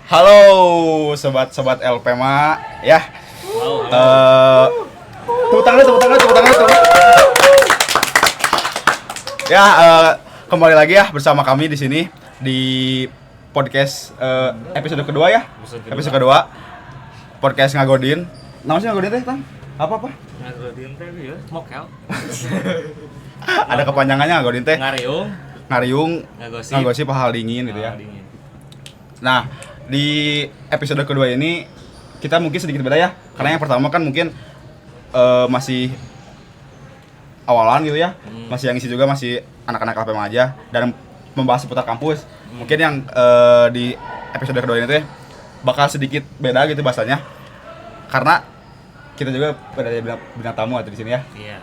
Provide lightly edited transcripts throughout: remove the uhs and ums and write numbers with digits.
Halo sobat-sobat LPMA ya. Tepuk tangan. Ya, kembali lagi ya bersama kami di sini di podcast episode kedua ya. Episode kedua. Podcast Ngagodin. Namanya Ngagodin teh, Tang? Apa? Ngagodin teh ya, mokel. Ada kepanjangannya Ngagodin teh. Ngariung, ngagosip hal dingin gitu ya. Nah, di episode kedua ini kita mungkin sedikit beda ya. Karena yang pertama kan mungkin masih awalan gitu ya. Masih yang isi juga masih anak-anak LPM aja dan membahas seputar kampus. Mungkin yang di episode kedua ini tuh bakal sedikit beda gitu bahasanya. Karena kita juga pada bintang tamu atau di sini ya. Iya.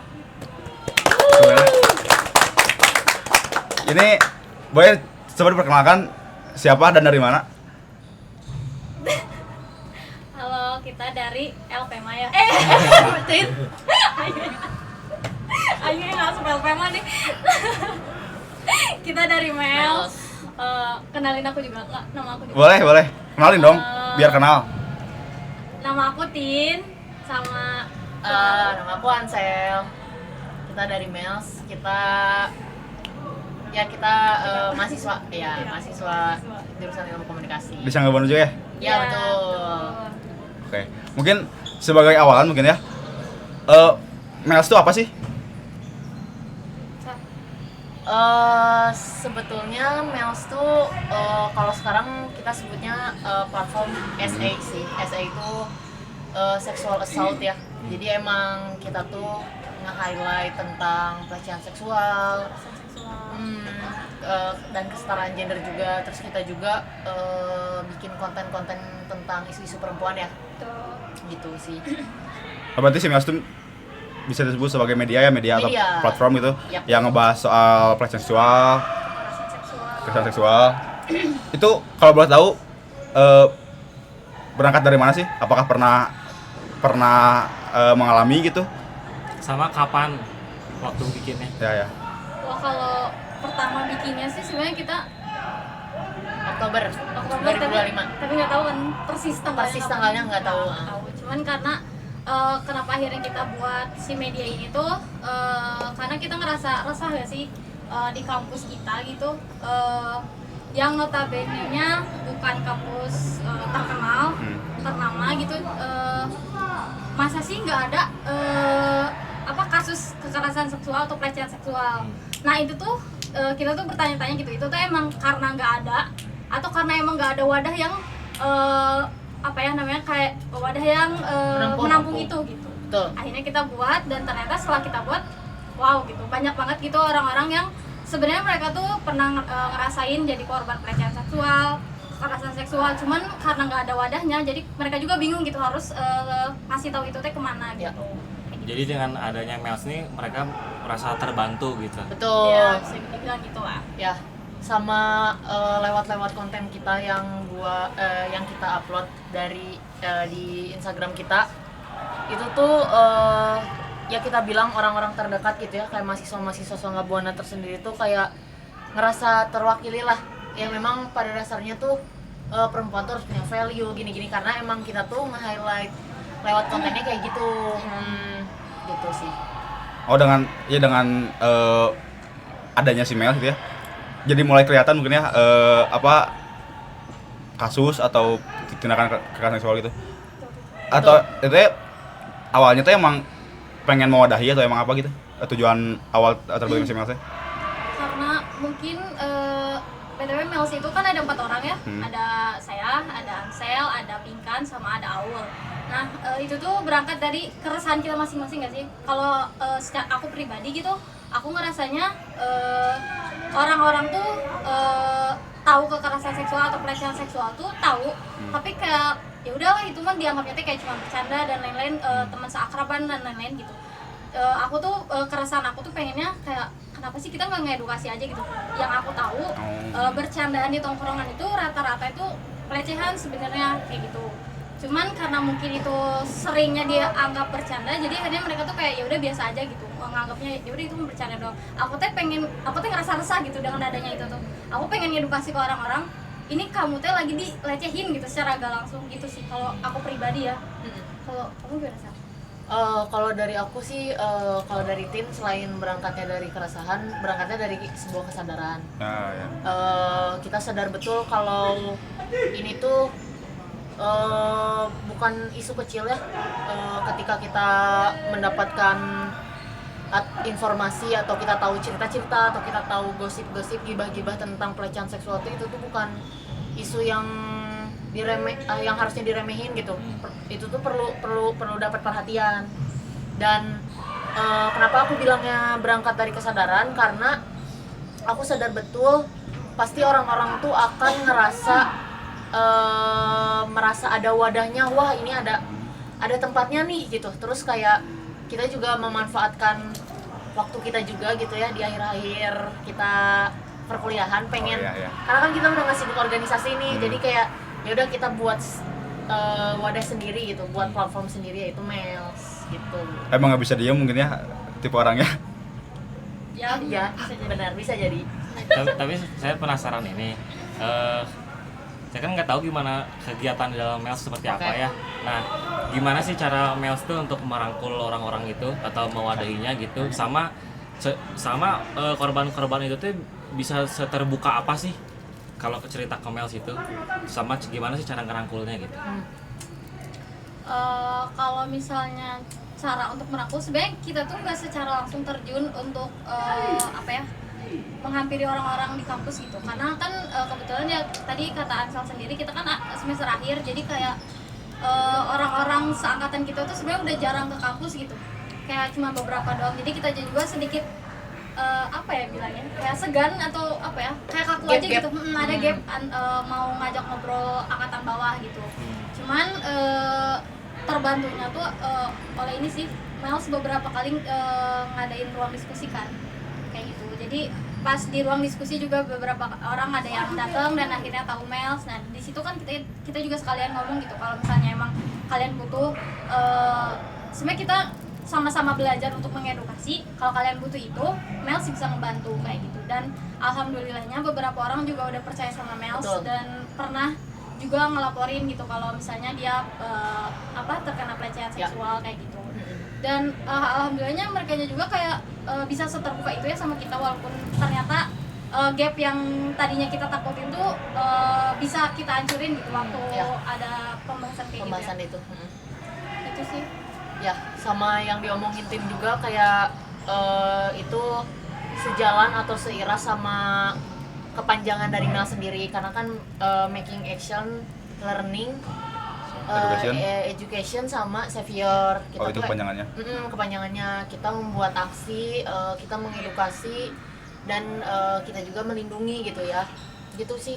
Ini boleh coba diperkenalkan siapa dan dari mana? Halo, kita dari LPMA ya. Betul. Ayo nggak masuk LPMA nih. Kita dari Mels. Kenalin aku juga nggak? Nama aku juga. Boleh. Kenalin dong, biar kenal. Nama aku Tin sama Nama aku Ansel. Kita dari Mels. Kita mahasiswa jurusan ilmu komunikasi. Bisa nggak juga ya? Ya, betul. Oke. Mungkin sebagai awalan mungkin ya. Mels itu apa sih? Sebetulnya Mels tuh kalau sekarang kita sebutnya platform SA sih. SA itu sexual assault ya. Jadi emang kita tuh nge-highlight tentang pelecehan seksual, dan kesetaraan gender juga. Terus kita juga bikin konten-konten tentang isu-isu perempuan ya. Gitu sih. Berarti si Mels itu bisa disebut sebagai media atau platform gitu. Yap. Yang ngebahas soal pelecehan seksual, kekerasan seksual. Itu kalau boleh tahu berangkat dari mana sih? Apakah pernah mengalami gitu? Sama kapan waktu bikinnya? Ya. Wah, kalau pertama bikinnya sih sebenarnya kita Oktober 2025. tapi nggak tahu kan persis tanggalnya nggak tahu. Cuman karena kenapa akhirnya kita buat si media ini tuh karena kita ngerasa resah gak sih di kampus kita gitu, yang notabene-nya bukan kampus terkenal, ternama gitu, masa sih nggak ada kasus kekerasan seksual atau pelecehan seksual. Nah itu tuh kita tuh bertanya-tanya gitu, itu tuh emang karena nggak ada atau karena emang nggak ada wadah yang kayak wadah yang menampung itu gitu. Betul. Akhirnya kita buat, dan ternyata setelah kita buat, wow gitu, banyak banget gitu orang-orang yang sebenarnya mereka tuh pernah ngerasain jadi korban pelecehan seksual, kekerasan seksual, cuman karena nggak ada wadahnya, jadi mereka juga bingung gitu harus ngasih tahu itu teh kemana gitu. Jadi dengan adanya Mels nih mereka merasa terbantu gitu. Betul. Ya, bisa dibilang gitu lah. Ya, sama lewat konten kita yang kita upload di Instagram kita, itu tuh ya kita bilang orang-orang terdekat gitu ya, kayak mahasiswa Sangga Buana tersendiri tuh kayak ngerasa terwakili lah. Ya memang pada dasarnya tuh perempuan tuh harus punya value gini-gini, karena emang kita tuh nge-highlight lewat kontennya kayak gitu. Gitu sih. Oh, dengan adanya si Mels gitu ya. Jadi mulai kelihatan mungkin ya kasus atau tindakan kekerasan seksual gitu. Atau itu ya, awalnya tuh emang pengen mewadahi atau emang apa gitu? Tujuan awal terbentuknya si Mels? Karena mungkin BTW Mels itu kan ada 4 orang ya. Ada saya, ada Ansel, ada Pinkan, sama ada Aul. Nah, itu tuh berangkat dari keresahan kita masing-masing gak sih? Kalau aku pribadi gitu, aku ngerasanya orang-orang tuh tahu kekerasan seksual atau pelecehan seksual tuh tahu, tapi kayak ya udahlah itu mah dianggapnya kayak cuma bercanda dan lain-lain, teman seakraban dan lain-lain gitu. Aku tuh keresahan aku tuh pengennya kayak kenapa sih kita nggak ngedukasi aja gitu? Yang aku tahu bercandaan di tongkrongan itu rata-rata itu pelecehan sebenarnya kayak gitu. Cuman karena mungkin itu seringnya dia anggap bercanda, jadi akhirnya mereka tuh kayak ya udah biasa aja gitu, nganggapnya ya udah itu bercanda doang. Aku teh ngerasa resah gitu dengan adanya itu tuh. Aku pengen edukasi ke orang-orang ini kamu teh lagi dilecehin gitu secara gak langsung gitu sih kalau aku pribadi ya. Kalau kamu gimana sih? Kalau dari aku sih, kalau dari tim selain berangkatnya dari keresahan, berangkatnya dari sebuah kesadaran. Ya. Kita sadar betul kalau ini tuh bukan isu kecil ya. Ketika kita mendapatkan informasi atau kita tahu cerita-cerita atau kita tahu gosip-gosip gibah-gibah tentang pelecehan seksual itu tuh bukan isu yang yang harusnya diremehin gitu. Itu tuh perlu dapat perhatian. Dan kenapa aku bilangnya berangkat dari kesadaran, karena aku sadar betul pasti orang-orang tuh akan merasa ada wadahnya, wah ini ada tempatnya nih gitu. Terus kayak kita juga memanfaatkan waktu kita juga gitu ya di akhir-akhir kita perkuliahan pengen karena kan kita udah nggak sibuk organisasi nih, jadi kayak ya udah kita buat wadah sendiri gitu, buat platform sendiri yaitu Mels gitu. Emang nggak bisa diam mungkin ya tipe orangnya. Ya benar bisa jadi. Tapi saya penasaran ini. Saya kan nggak tahu gimana kegiatan di dalam Mels seperti apa ya. Nah, gimana sih cara Mels tuh untuk merangkul orang-orang itu atau mewadahinya gitu, sama korban-korban itu tuh bisa seterbuka apa sih kalau cerita ke Mels itu, sama gimana sih cara ngerangkulnya gitu? Kalau misalnya cara untuk merangkul, sebenarnya kita tuh nggak secara langsung terjun untuk menghampiri orang-orang di kampus gitu, karena kan kebetulan ya tadi kata Ansel sendiri kita kan semester akhir, jadi kayak orang-orang seangkatan kita tuh sebenarnya udah jarang ke kampus gitu, kayak cuma beberapa doang, jadi kita juga sedikit bilangnya kayak segan atau kayak kaku aja gitu. Ada gap mau ngajak ngobrol angkatan bawah gitu. Cuman terbantunya tuh oleh ini sih, Mels beberapa kali ngadain ruang diskusi kan kayak gitu. Jadi pas di ruang diskusi juga beberapa orang ada yang datang dan akhirnya tahu Mels. Nah di situ kan kita juga sekalian ngomong gitu, kalau misalnya emang kalian butuh sebenarnya kita sama-sama belajar untuk mengedukasi, kalau kalian butuh itu Mels bisa membantu kayak gitu. Dan alhamdulillahnya beberapa orang juga udah percaya sama Mels. Betul. Dan pernah juga ngelaporin gitu kalau misalnya dia terkena pelecehan seksual kayak gitu. Dan alhamdulillahnya mereka juga kayak bisa seterbuka itu ya sama kita, walaupun ternyata gap yang tadinya kita takutin tuh bisa kita hancurin gitu waktu ada pembahasan kayak gitu ya. Itu sih ya, sama yang diomongin tim juga kayak itu sejalan atau seiras sama kepanjangan dari Mel sendiri, karena kan making action, learning, education sama savior. Kita itu kepanjangannya? Kepanjangannya kita membuat aksi, kita mengedukasi, dan kita juga melindungi gitu ya. Gitu sih,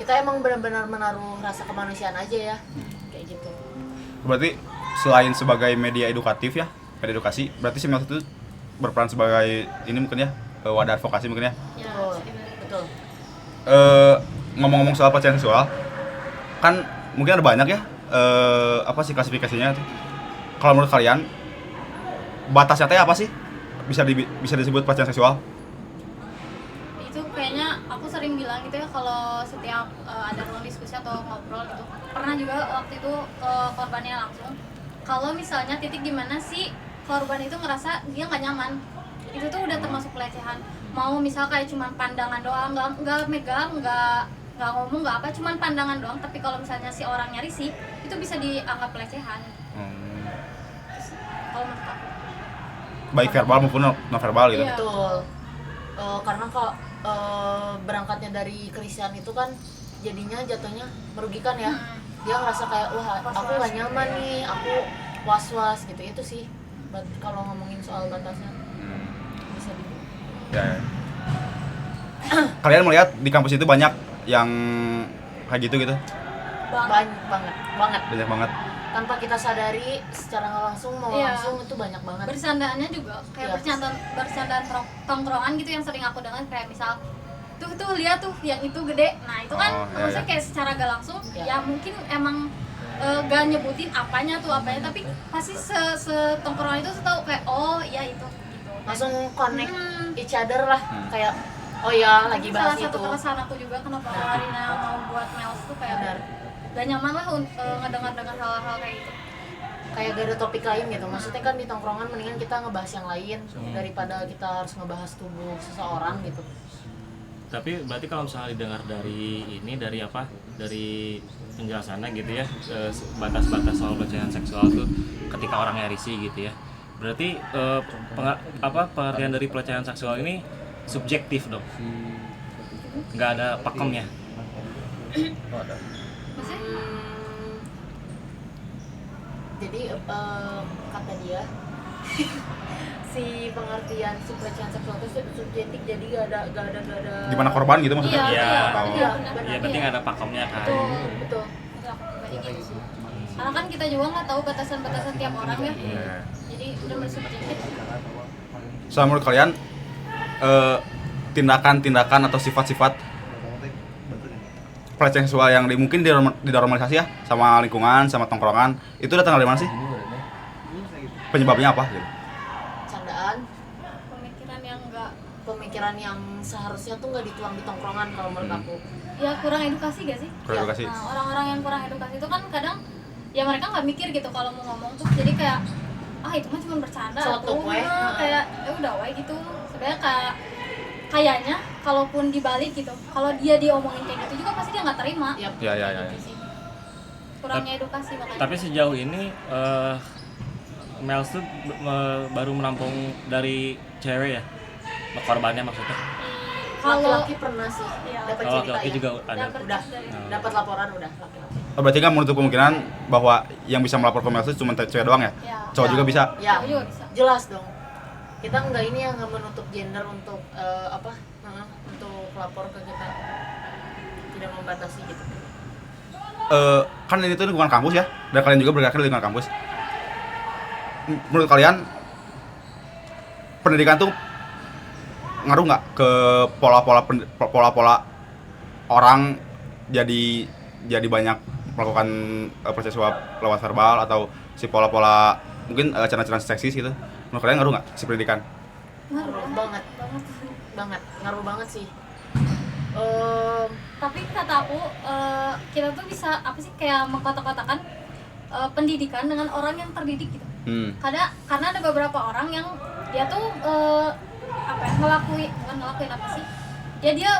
kita emang benar-benar menaruh rasa kemanusiaan aja ya, kayak gitu. Berarti selain sebagai media edukatif ya, media edukasi, berarti si Mels itu berperan sebagai ini mungkin ya, wadah advokasi mungkin ya? Betul. Ngomong-ngomong soal pelecehan seksual, kan mungkin ada banyak ya, klasifikasinya tuh. Kalau menurut kalian, batasnya apa sih? Bisa disebut pelecehan seksual? Itu kayaknya aku sering bilang gitu ya, kalau setiap ada ruang diskusi atau ngobrol gitu. Pernah juga waktu itu ke korbannya langsung, kalau misalnya titik dimana si korban itu ngerasa dia nggak nyaman, itu tuh udah termasuk pelecehan. Mau misal kayak cuman pandangan doang, nggak megang, nggak ngomong, nggak apa, cuman pandangan doang, tapi kalau misalnya si orangnya risih, itu bisa dianggap pelecehan. Kalau menurut aku, baik verbal maupun non verbal gitu. Iya. Betul. Karena kalau berangkatnya dari kerisian itu kan jadinya jatuhnya merugikan ya. Dia ngerasa kayak wah aku nggak nyaman nih, aku was-was gitu. Itu sih kalau ngomongin soal batasnya bisa ya. Kalian melihat di kampus itu banyak yang kayak gitu? Banyak banget. Tanpa kita sadari secara nggak langsung langsung itu banyak banget. Bercandaannya juga kayak bercandaan tongkrongan gitu yang sering aku dengar, kayak misal tuh lihat tuh yang itu gede. Nah itu kan maksudnya kayak secara gak langsung ya mungkin emang gak nyebutin apanya, tapi pasti setongkrongan itu tahu kayak oh iya itu gitu. Langsung connect each other lah, kayak Oh iya, lagi bahas salah satu itu. keresahan aku juga kenapa Marina mau buat Mels tuh kayak Benar. gak nyaman lah ngedengar hal-hal kayak gitu. Kayak gak ada topik lain gitu. Maksudnya kan di tongkrongan mendingan kita ngebahas yang lain daripada kita harus ngebahas tubuh seseorang gitu. Tapi berarti kalau misalnya didengar dari apa? Dari penjelasannya gitu ya, batas-batas soal pelecehan seksual tuh ketika orangnya risih gitu ya. Berarti pengertian dari pelecehan seksual ini subjektif dong. Nggak ada pakemnya. Maksudnya? Jadi kata dia si pengertian si pelecehan seksual itu subjektif, jadi gak ada Gimana korban gitu maksudnya? Iya, benar. Iya, berarti nggak ada pakemnya kan. betul. Itu aku pribadi gitu. Karena kan kita juga nggak tahu batasan-batasan tiap orang ya. Iya. Jadi udah bersubjektif. So menurut kalian tindakan-tindakan atau sifat-sifat pelecehan seksual yang mungkin dinormalisasi ya sama lingkungan, sama tongkrongan, itu datang dari mana sih? Penyebabnya apa gitu? Candaan, Pemikiran yang seharusnya tuh nggak dituang di tongkrongan kalau menurut aku. ya kurang edukasi gak sih? Kurang edukasi. Nah, orang-orang yang kurang edukasi itu kan kadang ya mereka nggak mikir gitu kalau mau ngomong tuh, jadi kayak itu mah cuma bercanda Sotok tuh, we. kayak ya udah we gitu. Sebenarnya kayaknya kalaupun dibalik gitu, kalau dia diomongin kayak gitu juga pasti dia nggak terima. Yap. Ya. Gitu sih. Kurangnya edukasi makanya. Tapi sejauh ini Mels tuh baru menampung dari cewek ya, korbannya maksudnya. Kalau Laki-laki pernah sih Iya. dapat Oh, cerita laki-laki ya. juga ada. Udah dari dapat laporan udah laki-laki. Berarti kan menutup kemungkinan bahwa yang bisa melapor ke Mels itu cuma cewek doang ya? ya, Cowok juga bisa? Ya, cowok juga bisa. jelas dong. Kita nggak ini yang nggak menutup gender untuk untuk lapor ke kita, tidak membatasi gitu. Kan ini tuh lingkungan kampus ya, dan kalian juga bergerak di lingkungan kampus. Menurut kalian pendidikan tuh ngaruh nggak ke pola-pola orang jadi banyak melakukan proses lewat verbal atau si pola-pola mungkin cara-cara seksis gitu? Menurut kalian ngaruh nggak si pendidikan? Ngaruh Banget. banget. Ngaruh banget sih. Tapi kata aku kita tuh bisa apa sih kayak mengkotak-kotakan pendidikan dengan orang yang terdidik gitu. Karena ada beberapa orang yang dia tuh bukan ngelakuin apa sih? Dia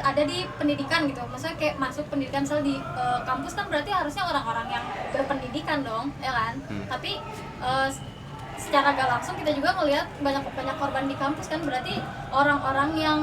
ada di pendidikan gitu. Maksudnya kayak masuk pendidikan di kampus kan berarti harusnya orang-orang yang berpendidikan dong, ya kan? Tapi secara gak langsung kita juga ngelihat banyak korban di kampus kan, berarti orang-orang yang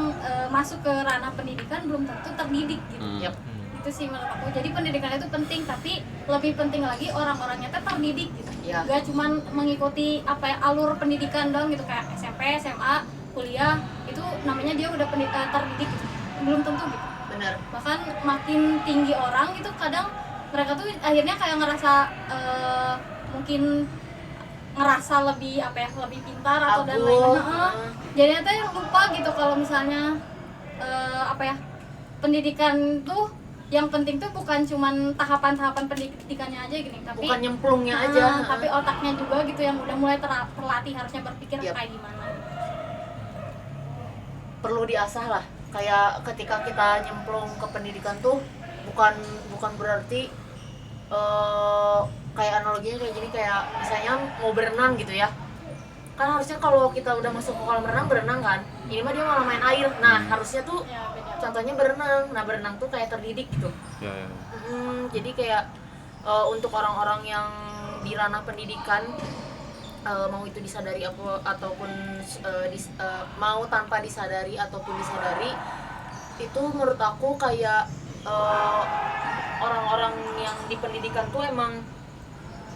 masuk ke ranah pendidikan belum tentu terdidik gitu. Yap. Itu sih menurut aku. Jadi pendidikan itu penting, tapi lebih penting lagi orang-orangnya tuh terdidik gitu. Ya. Gak cuman mengikuti alur pendidikan doang gitu, kayak SMP, SMA, kuliah, itu namanya dia udah terdidik gitu. Belum tentu gitu. Benar. Bahkan makin tinggi orang gitu kadang mereka tuh akhirnya kayak ngerasa mungkin ngerasa lebih lebih pintar atau dan lain-lain. Jadinya tuh lupa gitu kalau misalnya pendidikan tuh yang penting tuh bukan cuman tahapan-tahapan pendidikannya aja gini, tapi Bukan nyemplungnya aja. tapi otaknya juga gitu yang udah mulai terlatih harusnya berpikir Yap. kayak gimana. Perlu diasah lah. Kayak ketika kita nyemplung ke pendidikan tuh bukan berarti kayak analoginya kayak gini, kayak misalnya mau berenang gitu ya. Kan harusnya kalau kita udah masuk ke kolam renang berenang kan. Ini mah dia malah main air. Nah, harusnya tuh Ya beda. contohnya berenang. Nah, berenang tuh kayak terdidik gitu. Ya. Jadi kayak untuk orang-orang yang di ranah pendidikan, mau itu disadari ataupun mau tanpa disadari ataupun disadari, itu menurut aku kayak orang-orang yang di pendidikan tuh emang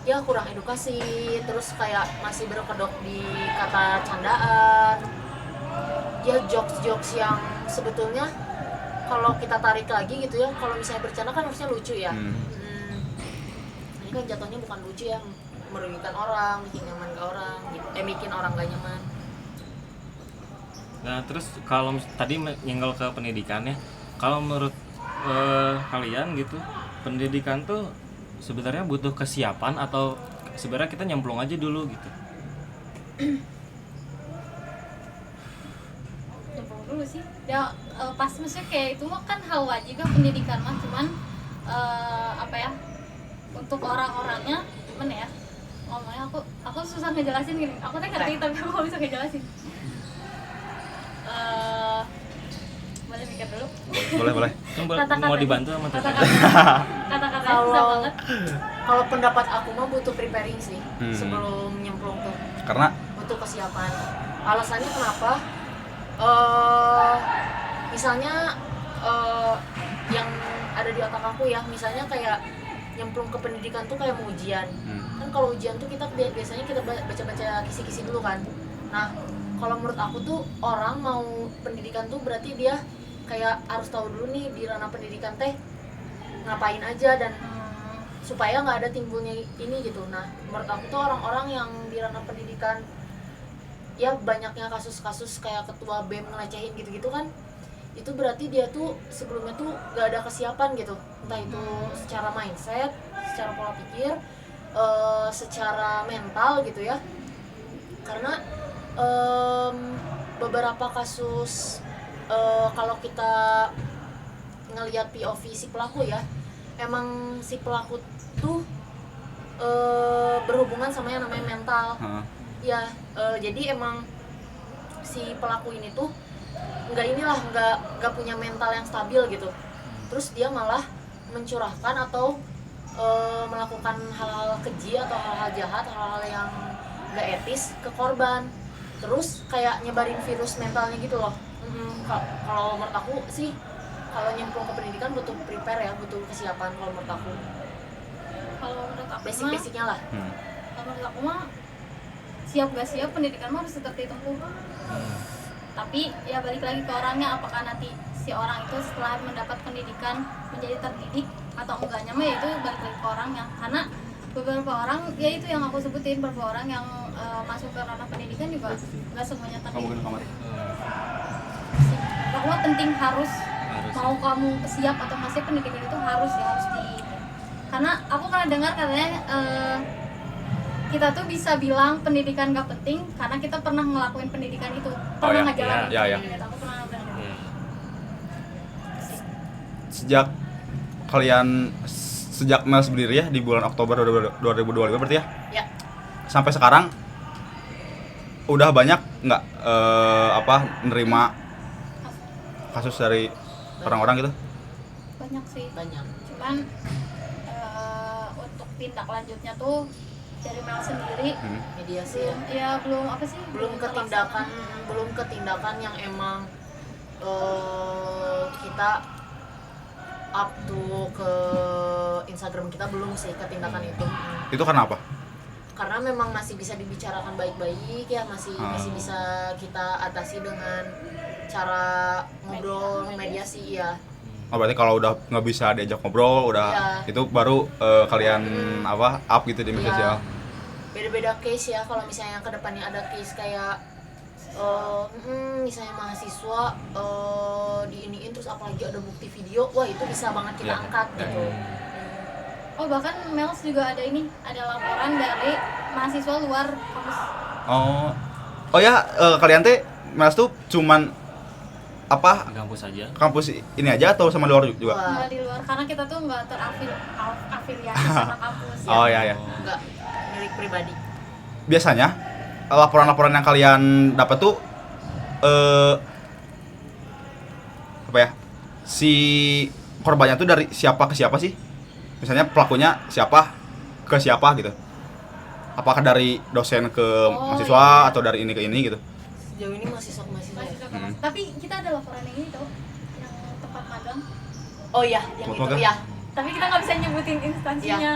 ya kurang edukasi, terus kayak masih berkedok di kata candaan, ya jokes yang sebetulnya kalau kita tarik lagi gitu ya, kalau misalnya bercanda kan harusnya lucu ya. Ini kan jatuhnya bukan lucu ya, merugikan orang, bikin nyaman ke orang, bikin orang gak nyaman. Nah terus kalau tadi nyenggol ke pendidikan ya, kalau menurut kalian gitu, pendidikan tuh sebenarnya butuh kesiapan atau sebenarnya kita nyemplung aja dulu gitu? Nyemplung dulu dulu sih ya pas maksudnya kayak itu mah kan hal wajib kan pendidikan mah cuman apa ya untuk orang-orangnya gimana ya ngomongnya aku susah ngejelasin gini aku tuh ngerti tapi aku gak bisa ngejelasin boleh mikir dulu boleh mau dibantu sama kata-kata susah banget kalau pendapat aku mah butuh preparing sih sebelum nyemplung tuh karena butuh kesiapan. Alasannya kenapa? Misalnya yang ada di otak aku ya, misalnya kayak nyemplung ke pendidikan tuh kayak mau ujian. Kan kalau ujian tuh kita biasanya kita baca-baca kisi-kisi dulu kan. Nah, kalau menurut aku tuh orang mau pendidikan tuh berarti dia kayak harus tahu dulu nih di ranah pendidikan teh ngapain aja dan supaya nggak ada timbulnya ini gitu. Nah, menurut aku tuh orang-orang yang di ranah pendidikan ya banyaknya kasus-kasus kayak ketua BEM ngelecehin gitu-gitu kan, itu berarti dia tuh sebelumnya tuh gak ada kesiapan gitu, entah itu secara mindset, secara pola pikir, secara mental gitu ya. Karena beberapa kasus kalau kita ngelihat POV si pelaku ya, emang si pelaku tuh berhubungan sama yang namanya mental. Ya, jadi emang si pelaku ini tuh nggak punya mental yang stabil gitu. Terus dia malah mencurahkan atau melakukan hal-hal keji atau hal-hal jahat, hal-hal yang nggak etis ke korban. Terus kayak nyebarin virus mentalnya gitu loh. Kalau menurut aku sih, kalau nyemplung ke pendidikan butuh prepare ya, butuh kesiapan kalau menurut aku. Kalau menurut aku basic-basicnya lah. Kalau menurut aku mah siap gak siap pendidikan mah harus tetap ditempuh. Tapi ya balik lagi ke orangnya, apakah nanti si orang itu setelah mendapat pendidikan menjadi terdidik atau enggaknya mah ya itu balik lagi ke orangnya. Karena beberapa orang ya itu yang aku sebutin, beberapa orang yang masuk ke ranah pendidikan juga nggak semuanya terdidik. Bahwa penting harus mau kamu siap atau masih pendidikan itu harus karena aku pernah dengar katanya kita tuh bisa bilang pendidikan gak penting karena kita pernah ngelakuin pendidikan itu, pernah ngejalanin pendidikan itu. Aku pernah ngelakuin. Sejak Mels berdiri ya di bulan Oktober 2025 berarti ya? Ya. Sampai sekarang udah banyak nggak nerima kasus dari orang-orang gitu? Banyak sih. Banyak. Cuman untuk tindak lanjutnya tuh dari Mel sendiri mediasi belum ketindakan yang emang kita up to ke Instagram kita belum sih ketindakan itu. Itu karena apa? Karena memang masih bisa dibicarakan baik-baik ya, masih bisa kita atasi dengan cara ngobrol mediasi ya. Oh, berarti kalau udah nggak bisa diajak ngobrol, itu baru kalian up gitu di media sosial. Beda-beda case ya, kalau misalnya ke depannya ada case kayak misalnya mahasiswa diiniin terus apalagi ada bukti video, wah itu bisa banget kita angkat gitu. Oh bahkan Mels juga ada laporan dari mahasiswa luar kampus. Oh ya, kalian teh Mels tuh cuman kampus ini aja atau sama luar juga? Nggak di luar, karena kita tuh nggak terafiliasi sama kampus. Oh ya. Nggak milik pribadi. Biasanya laporan-laporan yang kalian dapat tuh si korbannya tuh dari siapa ke siapa sih? Misalnya pelakunya siapa ke siapa gitu? Apakah dari dosen ke mahasiswa atau dari ini ke ini gitu? Sejauh ini mahasiswa. Tapi kita ada laporan yang ini tuh, yang tempat magang. Oh iya, yang itu ya. Tapi kita nggak bisa nyebutin instansinya.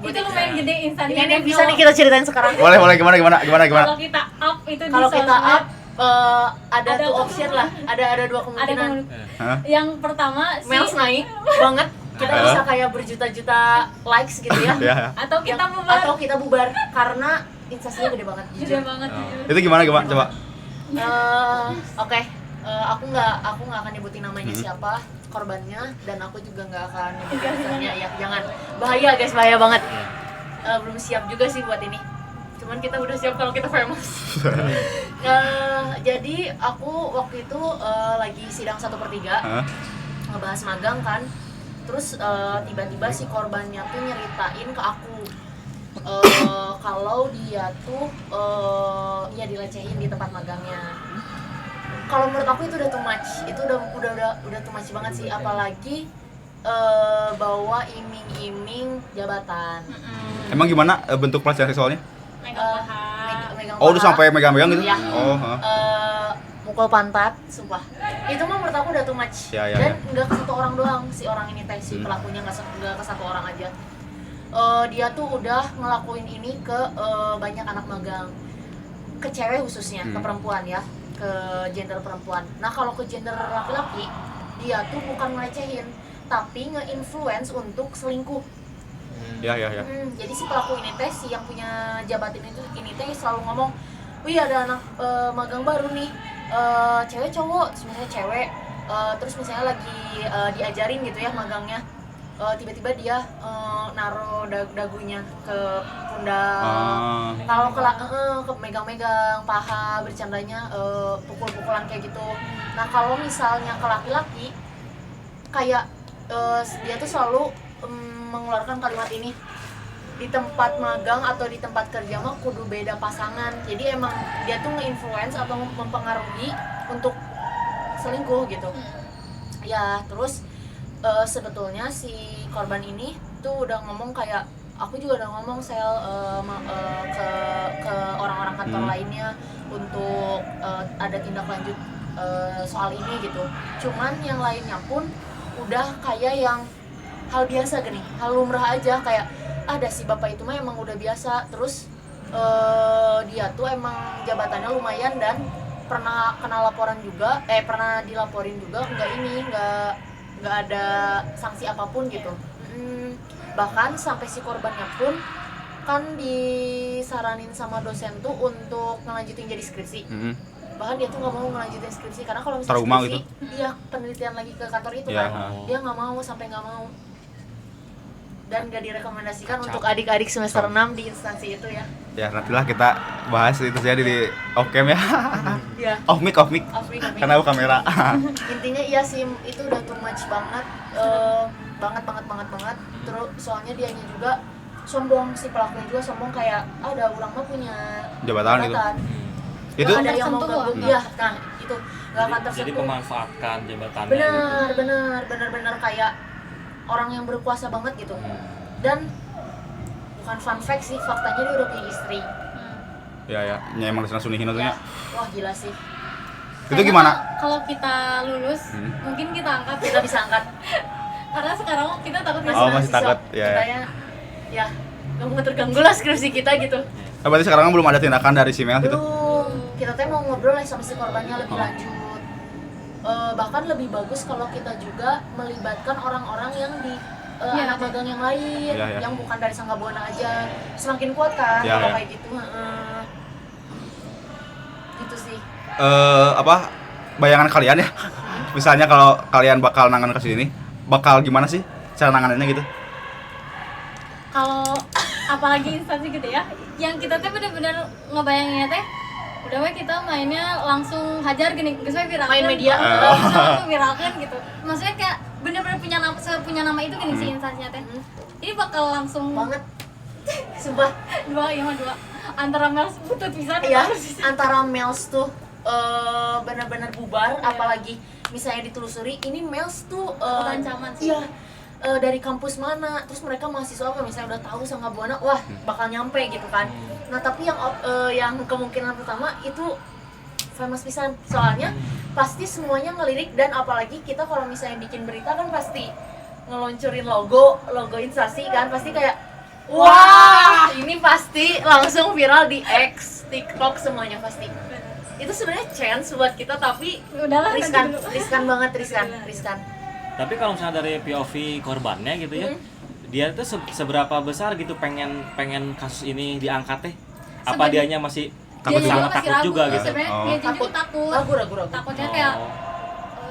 Itu lumayan gede instansinya. Ini bisa nih kita ceritain sekarang. Boleh gimana? Kalau kita up itu kalau kita up ada two option lah. Ada dua kemungkinan. Yang pertama Mels naik banget. Kita bisa kayak berjuta-juta likes gitu ya. Atau kita bubar karena instansinya gede banget. Gede banget. Itu gimana coba? Oke. Aku nggak akan nyebutin namanya siapa korbannya, dan aku juga nggak akan nyebutin namanya ya. Jangan, bahaya guys, bahaya banget. Belum siap juga sih buat ini. cuman kita udah siap kalau kita famous. Jadi aku waktu itu lagi sidang 1/3 ngebahas magang kan, terus tiba-tiba si korbannya tuh nyeritain ke aku kalau dia tuh ya dilecehin di tempat magangnya. Kalau menurut aku itu udah too much, itu udah too much banget sih, apalagi bawa iming-iming jabatan. Emang gimana bentuk pelecehan seksualnya? Megang Oh, udah sampai megang-megang gitu? Ya. Oh, Mukul pantat, sumpah. Itu mah menurut aku udah too much. Ya. Dan nggak ke satu orang doang, si orang ini teh, si pelakunya nggak ke satu orang aja. Dia tuh udah ngelakuin ini ke banyak anak magang, ke cewek khususnya, ke perempuan ya, ke gender perempuan. Nah kalau ke gender laki-laki, dia tuh bukan ngelecehin, tapi nge-influence untuk selingkuh. Ya. Jadi si pelaku ini teh, si yang punya jabatan ini teh selalu ngomong, wih ada anak magang baru nih, cewek cowok, terus misalnya cewek, terus misalnya lagi diajarin gitu ya magangnya, tiba-tiba dia naruh dagunya ke pundak, kalau ke megang-megang paha, bercandanya pukul-pukulan kayak gitu. Nah kalau misalnya ke laki-laki, kayak dia tuh selalu mengeluarkan kalimat ini, di tempat magang atau di tempat kerja mah kudu beda pasangan. Jadi emang dia tuh nge-influence atau mempengaruhi untuk selingkuh gitu. Ya terus sebetulnya si korban ini tuh udah ngomong kayak, aku juga udah ngomong ke orang-orang kantor lainnya untuk ada tindak lanjut soal ini gitu. Cuman yang lainnya pun udah kayak yang hal biasa gini, hal lumrah aja, kayak ada si bapak itu mah emang udah biasa. Terus dia tuh emang jabatannya lumayan dan pernah kena laporan juga, pernah dilaporin juga, nggak ada sanksi apapun gitu. Bahkan sampai si korbannya pun kan disaranin sama dosen tuh untuk ngelanjutin jadi skripsi. Bahkan dia tuh nggak mau ngelanjutin skripsi karena kalau misalnya trauma skripsi, gitu? Iya penelitian lagi ke kantor itu Ya. kan, dia nggak mau, sampai nggak mau, dan gak direkomendasikan untuk adik-adik semester 6 di instansi itu ya. Ya nantilah kita bahas itu saja di off cam ya. Iya. Off mic. Karena aku kamera. Intinya iya sih, itu udah too much banget, banget. Terus soalnya dianya juga sombong, si pelakunya juga sombong, kayak ada orang mah punya Jabatan gitu. Itu Gak ada yang mau ganggu dia. Nah itu nggak akan Jadi tersentuh. memanfaatkan jabatannya gitu. Bener kayak orang yang berkuasa banget gitu. Dan bukan fun fact sih, faktanya dia udah punya istri. ya emang langsung nihin Ya. atunya. Wah gila sih. Itu gimana? Kalau kita lulus, mungkin kita angkat. Kita bisa angkat. Karena sekarang kita takut Oh, masih mahasiswa. takut, ya. Kitanya, ya nggak mau terganggu lah skripsi kita gitu. Berarti sekarang belum ada tindakan dari si Mel gitu? Belum. Kita teh mau ngobrol lah sama si korbannya lebih lanjut. Bahkan lebih bagus kalau kita juga melibatkan orang-orang yang di anak magang yang lain, Ya. yang bukan dari Sangga Buana aja. Semakin kuat kan Ya, kalau ya. kayak gitu. Gitu sih. Bayangan kalian ya? Misalnya kalau kalian bakal nangan kasus ini, bakal gimana sih cara nanganannya gitu? Kalau apalagi instansi gitu ya, yang kita teh bener-bener ngebayanginnya teh, udah we kita mainnya langsung hajar gini, geus we viralkan. Main media. Langsung viralkan gitu. Maksudnya kayak bener-bener punya nama itu gini si instansinya teh. Ini bakal langsung Banget. Sumpah. dua antara Mels butut pisan Ya, harus bisa. antara Mels tuh benar-benar bubar, apalagi misalnya ditelusuri ini Mels tuh Ancaman sih. iya, dari kampus mana, terus mereka mahasiswa apa, misalnya udah tahu Sangga Buana, wah bakal nyampe gitu kan. Nah tapi yang kemungkinan pertama itu famous pisan, soalnya pasti semuanya ngelirik, dan apalagi kita kalau misalnya bikin berita kan pasti ngeluncurin logo instansi kan, pasti kayak wah ini pasti langsung viral di X, TikTok, semuanya pasti. Itu sebenarnya chance buat kita, tapi Udahlah, riskan nanti dulu. banget, riskan. Tapi kalau misalnya dari POV korbannya gitu ya, dia tuh seberapa besar gitu pengen kasus ini diangkat teh? Apa Sebenarnya- dianya masih Dia sangat masih takut ragu, juga gitu? sebenarnya Oh. dia juga takut. Ragu. Takutnya kayak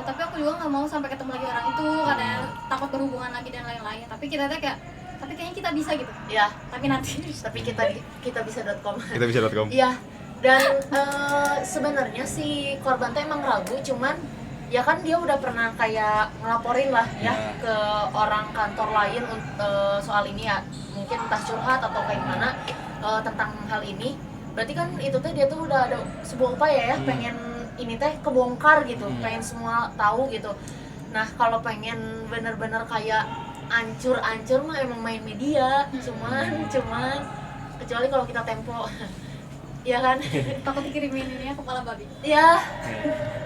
tapi aku juga nggak mau sampai ketemu lagi orang itu, katanya takut berhubungan lagi dan lain-lain. Tapi kita tuh kayak tapi kayaknya kita bisa gitu. Ya, Tapi nanti tapi kita bisa.com. Kita bisa.com. Iya. Dan sebenarnya si korban tuh emang ragu, cuman ya kan dia udah pernah kayak ngelaporin lah ya ke orang kantor lain soal ini ya, mungkin entah curhat atau kayak gimana tentang hal ini. Berarti kan itu teh dia tuh udah ada sebuah upaya ya, pengen ini teh kebongkar gitu, pengen semua tahu gitu. Nah kalau pengen bener-bener kayak ancur mah emang main media, cuman kecuali kalau kita tempo. Iya kan? takut dikirimin ini ya kepala babi. Iya.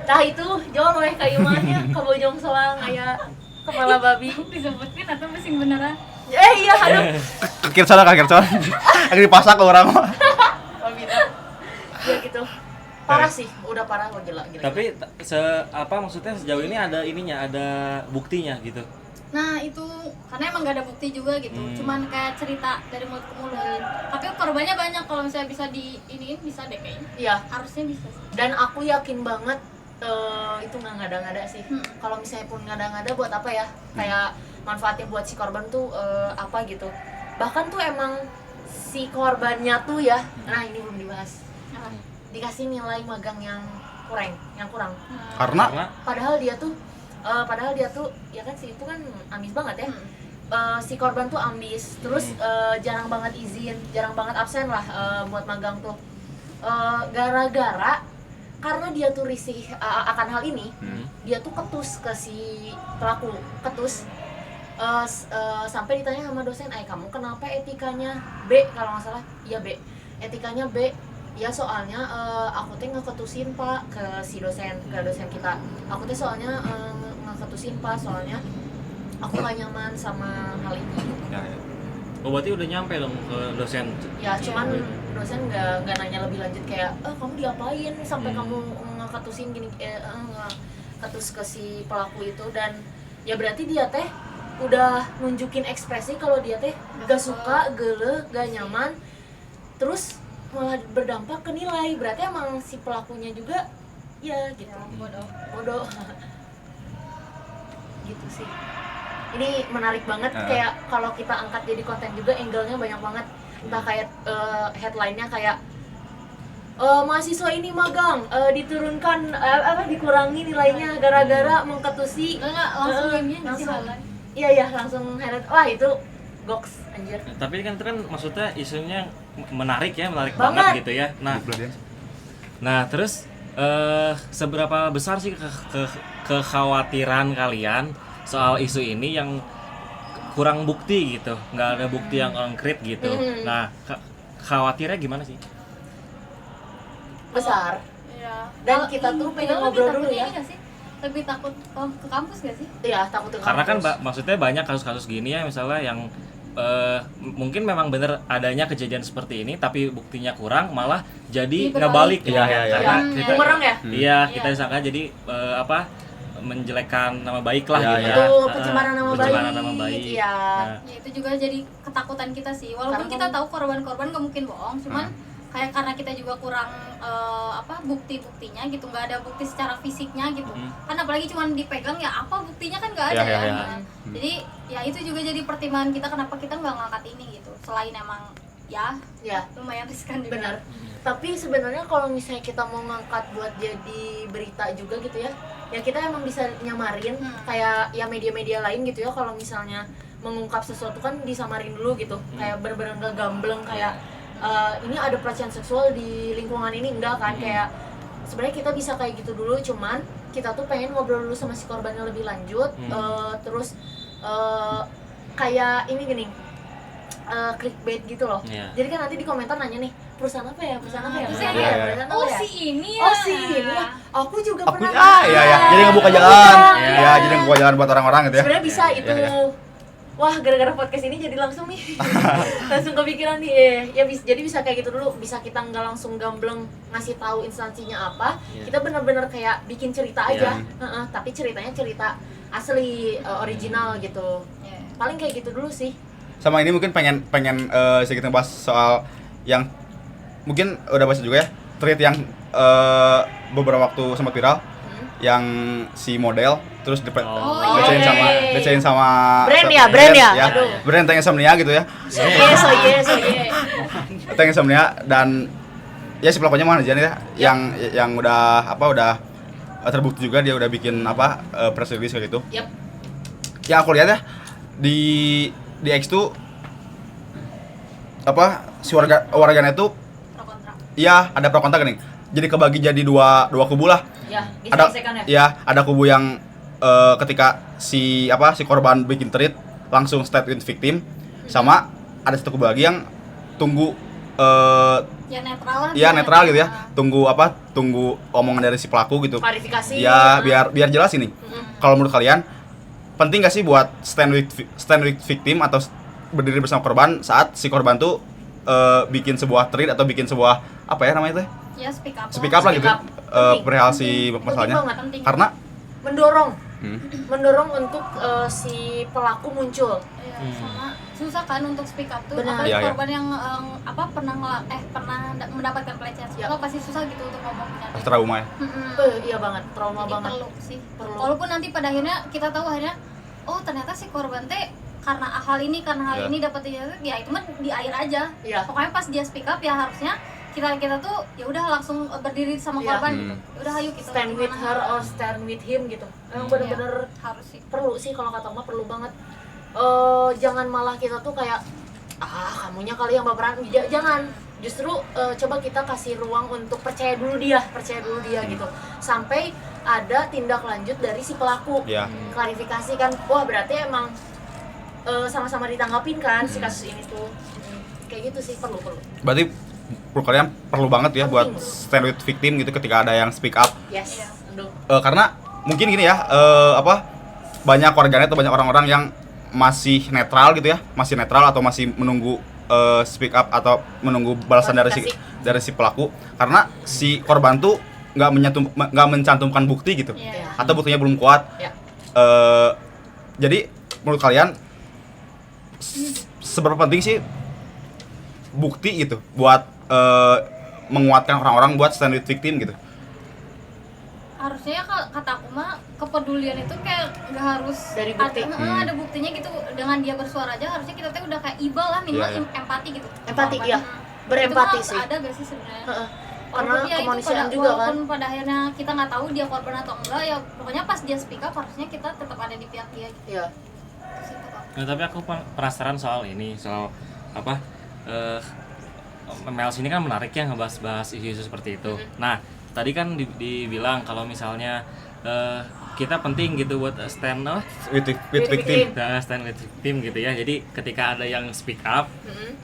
Nah itu jauh weh kayu mahnya ke Bojong Soang aya kepala babi. Disebutkan atau mesin beneran? Iya aduh. Kakir soal. Lagi dipasak ke orang mah. Babi tuh. Ya gitu. Parah sih, udah parah kok gila. Tapi maksudnya sejauh ini ada buktinya gitu. Nah itu karena emang gak ada bukti juga gitu, cuman kayak cerita dari mulut ke mulut. Tapi korbannya banyak, kalau misalnya bisa diiniin bisa deh kayaknya. Iya. Harusnya bisa sih. Dan aku yakin banget itu nggak ngada-ngada sih. Kalau misalnya pun ngada-ngada buat apa ya? Kayak manfaatnya buat si korban tuh apa gitu. Bahkan tuh emang si korbannya tuh ya, nah ini belum dibahas. Dikasih nilai magang yang kurang. Karena Padahal dia tuh ya kan si itu kan ambis banget ya. Si korban tuh ambis, terus jarang banget izin, jarang banget absen lah buat magang tuh. Gara-gara karena dia tuh risih akan hal ini, dia tuh ketus ke si pelaku, sampai ditanya sama dosen, kamu kenapa etikanya B kalau nggak salah, iya B, etikanya B. Ya soalnya aku teh ngeketusin Pak ke si dosen kita. Aku teh soalnya ngeketusin Pak, soalnya aku gak nyaman sama hal ini. Oh berarti udah nyampe dong ke dosen. Ya cuman dosen nggak nanya lebih lanjut kayak kamu diapain sampai kamu ngeketusin gini, ngeketus ke si pelaku itu. Dan ya berarti dia teh udah nunjukin ekspresi kalau dia teh gak suka, geleh, gak nyaman, terus malah berdampak ke nilai. Berarti emang si pelakunya juga ya gitu, bodoh. Gitu sih. Ini menarik banget, kayak kalau kita angkat jadi konten juga, angle-nya banyak banget. Entah kayak headline-nya kayak mahasiswa ini magang diturunkan dikurangi nilainya gara-gara mengketusi. Enggak langsung ini nggak sih highlight? Iya langsung highlight. Wah itu goks anjir. Tapi kan itu kan maksudnya isunya menarik banget gitu ya. Nah terus seberapa besar sih kekhawatiran kalian soal isu ini yang kurang bukti gitu, nggak ada bukti yang konkret gitu. Nah khawatirnya gimana sih? Besar. Iya. Dan kita tuh pengen ngobrol dulu ya. Lebih takut ke kampus gak sih? Iya takut ke kampus. Karena kan maksudnya banyak kasus-kasus gini ya, misalnya yang mungkin memang bener adanya kejadian seperti ini tapi buktinya kurang, malah jadi ngebalik ya. Karena kita bumerang ya? Iya, kita disangka jadi menjelekkan nama baik lah gitu. Itu pencemaran nama baik. Iya. Ya itu juga jadi ketakutan kita sih. Walaupun Karena kita tahu korban-korban gak mungkin bohong, cuman kayak karena kita juga kurang bukti-buktinya gitu, nggak ada bukti secara fisiknya gitu. Kan apalagi cuma dipegang, ya apa buktinya kan nggak ada ya. Jadi ya itu juga jadi pertimbangan kita kenapa kita nggak ngangkat ini gitu. Selain emang ya lumayan riskan juga. Benar. Tapi sebenarnya kalau misalnya kita mau ngangkat buat jadi berita juga gitu ya kita emang bisa nyamarin kayak ya media-media lain gitu ya. Kalau misalnya mengungkap sesuatu kan disamarin dulu gitu, kayak bener-bener nggak gambleng kayak ini ada pelecehan seksual di lingkungan ini, enggak kan. Kayak sebenarnya kita bisa kayak gitu dulu, cuman kita tuh pengen ngobrol dulu sama si korbannya lebih lanjut. Terus kayak ini gini, clickbait gitu loh. Jadi kan nanti di komentar nanya nih, perusahaan apa ya? Si ini ya. Aku juga pernah. Jadi ngebuka jalan. Ya, jadi ngebuka jalan buat orang-orang gitu ya. Sebenarnya bisa itu. Wah, gara-gara podcast ini jadi langsung nih. Langsung kepikiran nih. Ya jadi bisa kayak gitu dulu. Bisa kita nggak langsung gambleng ngasih tahu instansinya apa. Kita benar-benar kayak bikin cerita aja. Tapi ceritanya cerita asli, original gitu. Paling kayak gitu dulu sih. Sama ini mungkin pengen sedikit ngebahas soal yang mungkin udah bahas juga ya, tweet yang beberapa waktu sempat viral, yang si model terus iya. dicein sama Brand ya? Aduh. brand insomnia gitu ya. So yeah. Tank insomnia dan ya si pelakunya mana aja nih ya, yang udah terbukti juga dia udah bikin press release kayak gitu. Yep. Yang aku lihat ya di X tuh si warganya itu Pro kontra. ya ada pro kontra nih. Jadi kebagi jadi dua kubu lah. Ya, Ada ada kubu yang ketika si korban bikin tweet langsung state with victim, sama ada satu kubu lagi yang tunggu Ya netral lah. ya netral gitu ya. Tunggu omongan dari si pelaku gitu. Klarifikasi. Ya biar jelas ini. Kalau menurut kalian penting gak sih buat stand with victim atau berdiri bersama korban saat si korban tuh bikin sebuah tweet atau bikin sebuah namanya itu? Ya speak Speak up lah gitu. Penting. Perihal si masalahnya. Penting. Karena mendorong untuk si pelaku muncul. Iya, sama susah kan untuk speak up tuh. Benar. Apalagi Iya, iya. korban yang pernah mendapatkan pelecehan seksual pasti susah gitu untuk ngomong pasti trauma ya. Iya banget, trauma Jadi banget. perlu sih. Perlu. Walaupun nanti pada akhirnya kita tahu oh ternyata si korban teh karena hal ini Iya. dapat ya itu mah di air aja. Iya. Pokoknya pas dia speak up ya harusnya kita tuh ya udah langsung berdiri sama Iya. korban gitu. Ya udah ayo kita Stand with gimana? her or stand with him gitu. Emang Iya, bener-bener harus sih. perlu sih, kalau kata Oma perlu banget. Jangan malah kita tuh kayak kamunya kali yang baperan. Jangan, justru coba kita kasih ruang untuk percaya dulu dia gitu, sampai ada tindak lanjut dari si pelaku. Iya. Klarifikasi kan, wah berarti emang sama-sama ditanggapin kan si kasus ini tuh. Kayak gitu sih, perlu. Berarti menurut kalian perlu banget ya buat Penting. stand with victim gitu ketika ada yang speak up. Yes. Aduh. Karena mungkin gini ya, banyak warganet atau banyak orang-orang yang masih netral gitu ya, atau masih menunggu speak up atau menunggu balasan dari si pelaku, karena si korban tuh nggak mencantumkan bukti gitu, Iya. atau buktinya belum kuat. Ya. Jadi menurut kalian seberapa penting sih bukti gitu buat menguatkan orang-orang buat stand with victim gitu? Harusnya kata aku mah kepedulian itu kayak nggak harus Dari bukti. ada buktinya gitu. Dengan dia bersuara aja harusnya kita tuh udah kayak iba lah minimal Iya, iya. empati gitu. Empati, iya. Itu Berempati mah sih. ada gak sih sebenarnya? Heeh. Walaupun Karena ya itu kemanusiaan juga kan. walaupun pada akhirnya kita nggak tahu dia korban atau enggak, ya pokoknya pas dia speak up harusnya kita tetap ada di pihak dia gitu. Iya. Situ, Kak. Nah, tapi aku penasaran soal Mels ini kan menarik ya ngebahas isu-isu seperti itu. Nah, tadi kan dibilang kalau misalnya kita penting gitu buat stand With victim. stand with victim gitu ya. Jadi ketika ada yang speak up,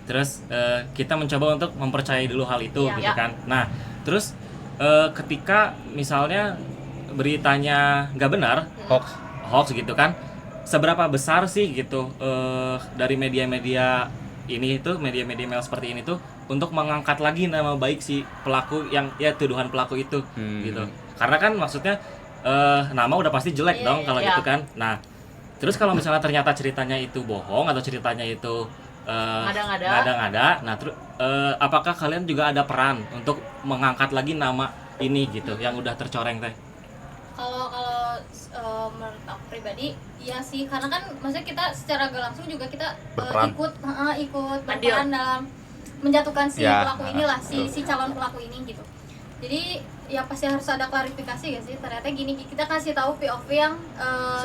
terus kita mencoba untuk mempercayai dulu hal itu Iya. gitu kan. Nah, terus ketika misalnya beritanya nggak benar, hoax gitu kan, seberapa besar sih gitu dari media-media ini itu media-media mail seperti ini tuh untuk mengangkat lagi nama baik si pelaku yang ya tuduhan pelaku itu gitu. Karena kan maksudnya nama udah pasti jelek dong kalau Iya. gitu kan. Nah, terus kalau misalnya ternyata ceritanya itu bohong atau ceritanya itu ngada-ngada, nah terus apakah kalian juga ada peran untuk mengangkat lagi nama ini gitu yang udah tercoreng teh? Kalau menurut aku pribadi iya sih, karena kan maksudnya kita secara gak langsung juga kita Berperan. ikut berperan dalam menjatuhkan si Ya, pelaku inilah, si calon pelaku ini gitu. Jadi ya pasti harus ada klarifikasi gak sih, ternyata gini, kita kasih tahu POV yang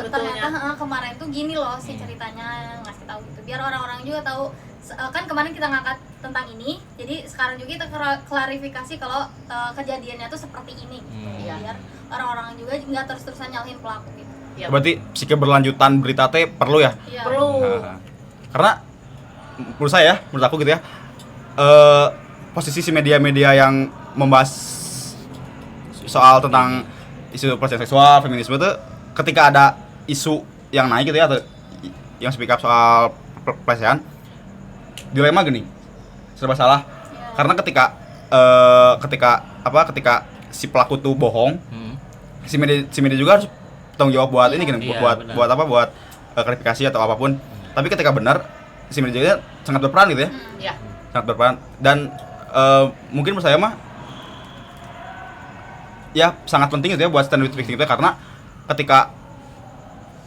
Sebetulnya. ternyata kemarin tuh gini loh si ceritanya, ngasih tahu gitu biar orang-orang juga tahu. Kan kemarin kita ngangkat tentang ini, jadi sekarang juga kita klarifikasi kalau kejadiannya tuh seperti ini gitu. Iya. Biar orang-orang juga nggak terus-terusan nyalahin pelaku gitu. Iya. Berarti si keberlanjutan berita teh perlu ya? Iya. Perlu. Karena menurut aku gitu ya, posisi si media-media yang membahas soal tentang isu pelecehan seksual, feminisme itu ketika ada isu yang naik gitu ya, atau yang speak up soal pelecehan, dilema gini, serba salah. Iya. Karena ketika si pelaku tuh bohong, si media juga harus tanggung jawab buat ini gini, Iya, buat benar. buat klarifikasi atau apapun. Tapi ketika benar, si media juga sangat berperan gitu ya, Iya. sangat berperan. Dan mungkin menurut saya mah ya sangat penting gitu ya buat stand with victim itu, karena ketika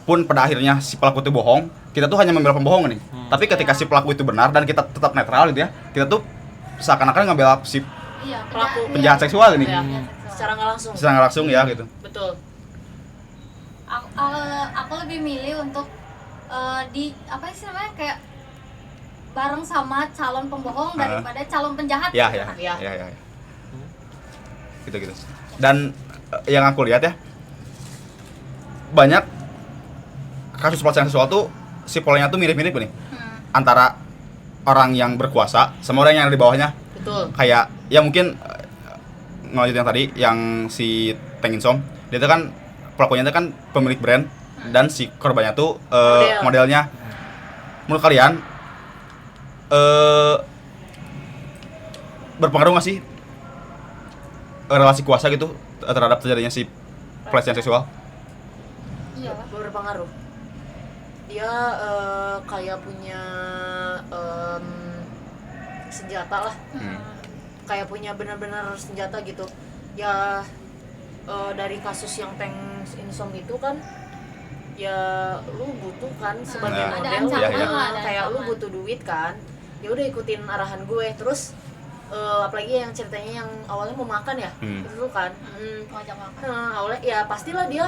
pun pada akhirnya si pelaku itu bohong, kita tuh hanya membela pembohong nih. Tapi ketika si pelaku itu benar dan kita tetap netral gitu ya, kita tuh seakan-akan ngebela si pelaku penjahat seksual ini. Secara nggak langsung. Secara nggak langsung ya gitu. Betul. Aku lebih milih untuk di apa sih namanya kayak bareng sama calon pembohong daripada calon penjahat. Ya. Gitu. Dan yang aku lihat ya, banyak kasus pelecehan seksual tuh si polanya tuh mirip-mirip nih. Antara orang yang berkuasa sama orang yang ada di bawahnya. Betul. Kayak ya mungkin ngelanjut yang tadi yang si Teng In Som, dia tuh kan pelakunya itu kan pemilik brand dan si korbannya tuh modelnya. Menurut kalian berpengaruh nggak sih relasi kuasa gitu terhadap terjadinya si pelecehan seksual? Iya. Berpengaruh. Dia kayak punya senjata lah. Kayak punya benar-benar senjata gitu. Ya dari kasus yang Teng In Som itu kan, ya lu butuh kan sebagai model, kayak lu butuh duit kan, ya udah ikutin arahan gue. Terus apalagi yang ceritanya yang awalnya mau makan ya, itu kan Ngajak makan. awalnya ya pastilah dia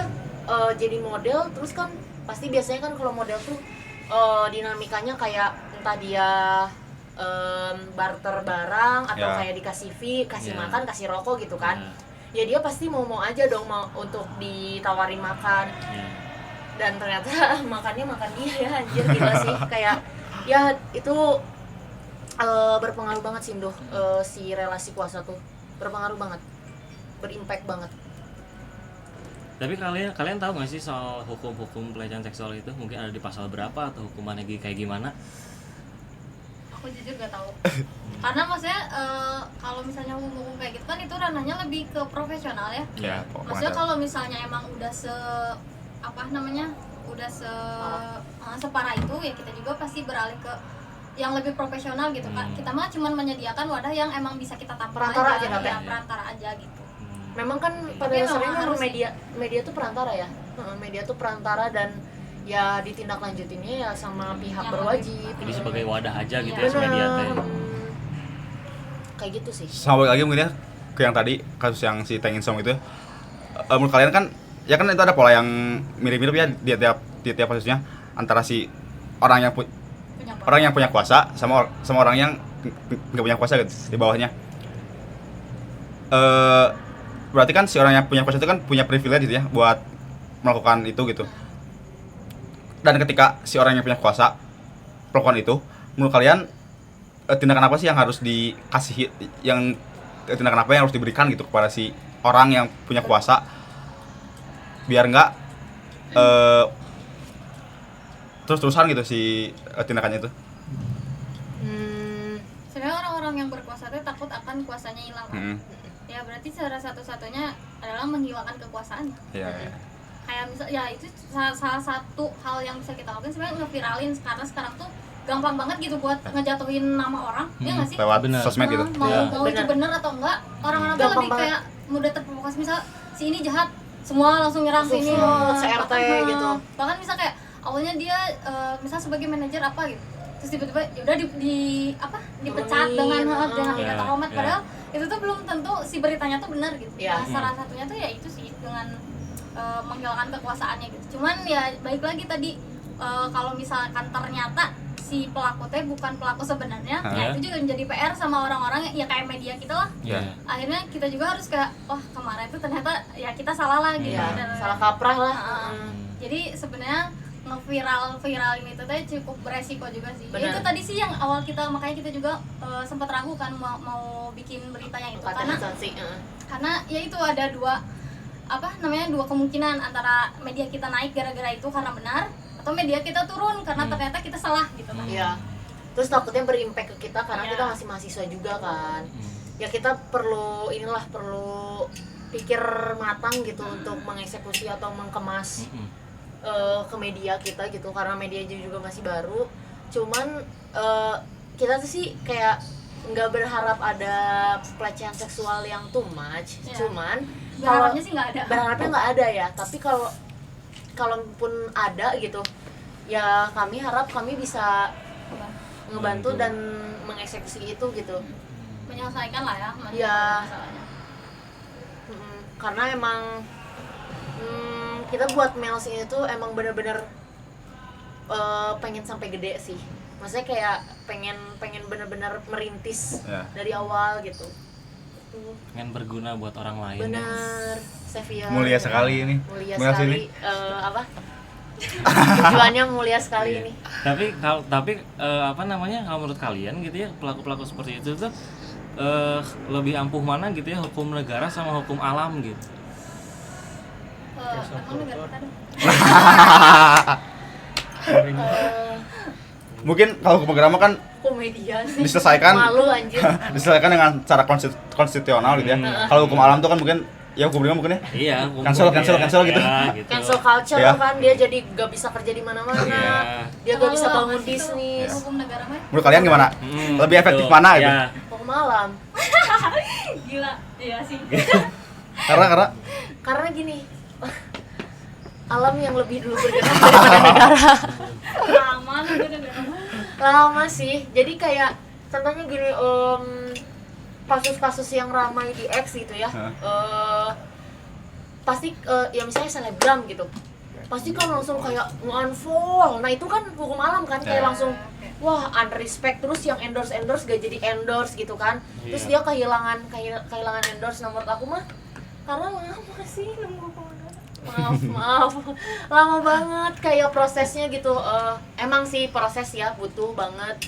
jadi model. Terus kan pasti biasanya kan kalau model tuh dinamikanya kayak entah dia barter barang atau kayak dikasih fee, kasih makan, kasih rokok gitu kan. Ya dia pasti mau aja dong mau untuk ditawarin makan. Dan ternyata makannya makan dia ya, anjir gila sih. Kayak ya itu berpengaruh banget sih Indo, si relasi kuasa tuh berpengaruh banget, berimpact banget. Tapi kalian tahu nggak sih soal hukum pelecehan seksual itu? Mungkin ada di pasal berapa atau hukumannya kayak gimana? Aku jujur gak tahu. Karena maksudnya kalau misalnya hukum kayak gitu kan itu ranahnya lebih ke profesional ya. Ya, maksudnya kalau misalnya emang udah separah itu ya kita juga pasti beralih ke yang lebih profesional gitu kan. Kita mah cuma menyediakan wadah yang emang bisa kita tampung Perantara aja, aja, perantara aja gitu. Memang kan pada dasarnya kan media tuh perantara ya. Media tuh perantara dan ya ditindaklanjutinnya ya sama pihak yang berwajib. Jadi sebagai wadah aja gitu ya, ya media teh. Kayak gitu sih. Sama lagi mungkin ya ke yang tadi kasus yang si Teng In Som itu. Menurut kalian kan ya kan itu ada pola yang mirip-mirip ya di tiap kasusnya antara si orang yang punya kuasa sama orang yang nggak punya kuasa gitu di bawahnya. Berarti kan si orang yang punya kuasa itu kan punya privilege gitu ya buat melakukan itu gitu. Dan ketika si orang yang punya kuasa melakukan itu, menurut kalian tindakan apa sih yang harus dikasih, tindakan apa yang harus diberikan gitu kepada si orang yang punya kuasa biar nggak terus-terusan gitu si tindakannya itu? Sebenarnya orang-orang yang berkuasa itu takut akan kuasanya hilang. Ya berarti cara satu-satunya adalah menghilangkan kekuasaannya. Iya. Kayak misal ya itu salah satu hal yang bisa kita lakukan sebenarnya ngeviralin, karena sekarang tuh gampang banget gitu buat ngejatuhin nama orang, ya nggak sih? Lewat sosmed gitu. Mau itu bener atau enggak, orang-orang tuh lebih kayak mudah terprovokasi. Misal si ini jahat, semua langsung nyerang si ini, CRT gitu. Bahkan misal kayak awalnya dia misal sebagai manajer apa gitu, terus tiba-tiba ya udah dipecat dengan kata hormat, padahal itu tuh belum tentu si beritanya tuh benar gitu. Nah, salah satunya tuh ya itu sih dengan menghilangkan kekuasaannya gitu. Cuman ya baik lagi tadi kalau misalkan ternyata si pelaku teh bukan pelaku sebenarnya, ya itu juga menjadi PR sama orang-orang ya kayak media kita lah. Akhirnya kita juga harus kayak kemarin itu ternyata ya kita salah lah gitu. Dan salah kaprah lah. Jadi sebenarnya viralin itu teh cukup beresiko juga sih. Ya, itu tadi sih yang awal makanya kita juga sempat ragu kan mau bikin beritanya itu karena ya itu ada dua kemungkinan, antara media kita naik gara-gara itu karena benar, atau media kita turun karena ternyata kita salah gitu kan. Iya. Terus takutnya berimpact ke kita karena kita masih mahasiswa juga kan. Ya kita perlu pikir matang gitu untuk mengeksekusi atau mengemas ke media kita gitu, karena media juga masih baru. Cuman kita tuh sih kayak nggak berharap ada pelecehan seksual yang too much. Cuman berharapnya sih nggak ada. Berharapnya nggak ada ya. Tapi kalau kalaupun ada gitu ya kami harap kami bisa ngebantu dan mengeksekusi itu gitu, menyelesaikan lah ya ya masalahnya. Karena emang kita buat Mels ini tuh emang bener-bener pengen sampai gede sih, maksudnya kayak pengen bener-bener merintis dari awal gitu, pengen berguna buat orang lain. bener Sevia Mulia sekali ini. mulia Mels sekali ini. Apa tujuannya mulia sekali ini. Tapi apa namanya, kalau menurut kalian gitu ya, pelaku-pelaku seperti itu tuh lebih ampuh mana gitu ya, hukum negara sama hukum alam gitu? Emang negara kan Mungkin kalau hukum agama kan Komedia sih diselesaikan malu anjir. diselesaikan dengan cara konstitusional gitu ya. Kalau hukum alam tuh kan mungkin ya hukum agama mungkin ya. Iya, Cancel gitu. Ya, gitu. Cancel culture Ya. kan, dia jadi gak bisa kerja di mana-mana. Iya. Dia gak bisa Kalau bangun itu bisnis. hukum negara mah Menurut kalian gimana? Lebih efektif mana gitu? Ya. Hukum malam. gila, iya sih. Karena Gini. Alam yang lebih dulu bergerak daripada negara. Lama udah negara mah. Lama sih. Jadi kayak contohnya gini, kasus-kasus yang ramai di X gitu ya. Pasti ya misalnya selebgram gitu. Pasti kan langsung kayak nge-unfollow. Nah, itu kan hukum alam kan, kayak langsung wah, unrespect, terus yang endorse gak jadi endorse gitu kan. Terus dia kehilangan endorse. Nomor aku mah karena lama sih nunggu maaf lama banget kayak prosesnya gitu. Emang sih proses ya, butuh banget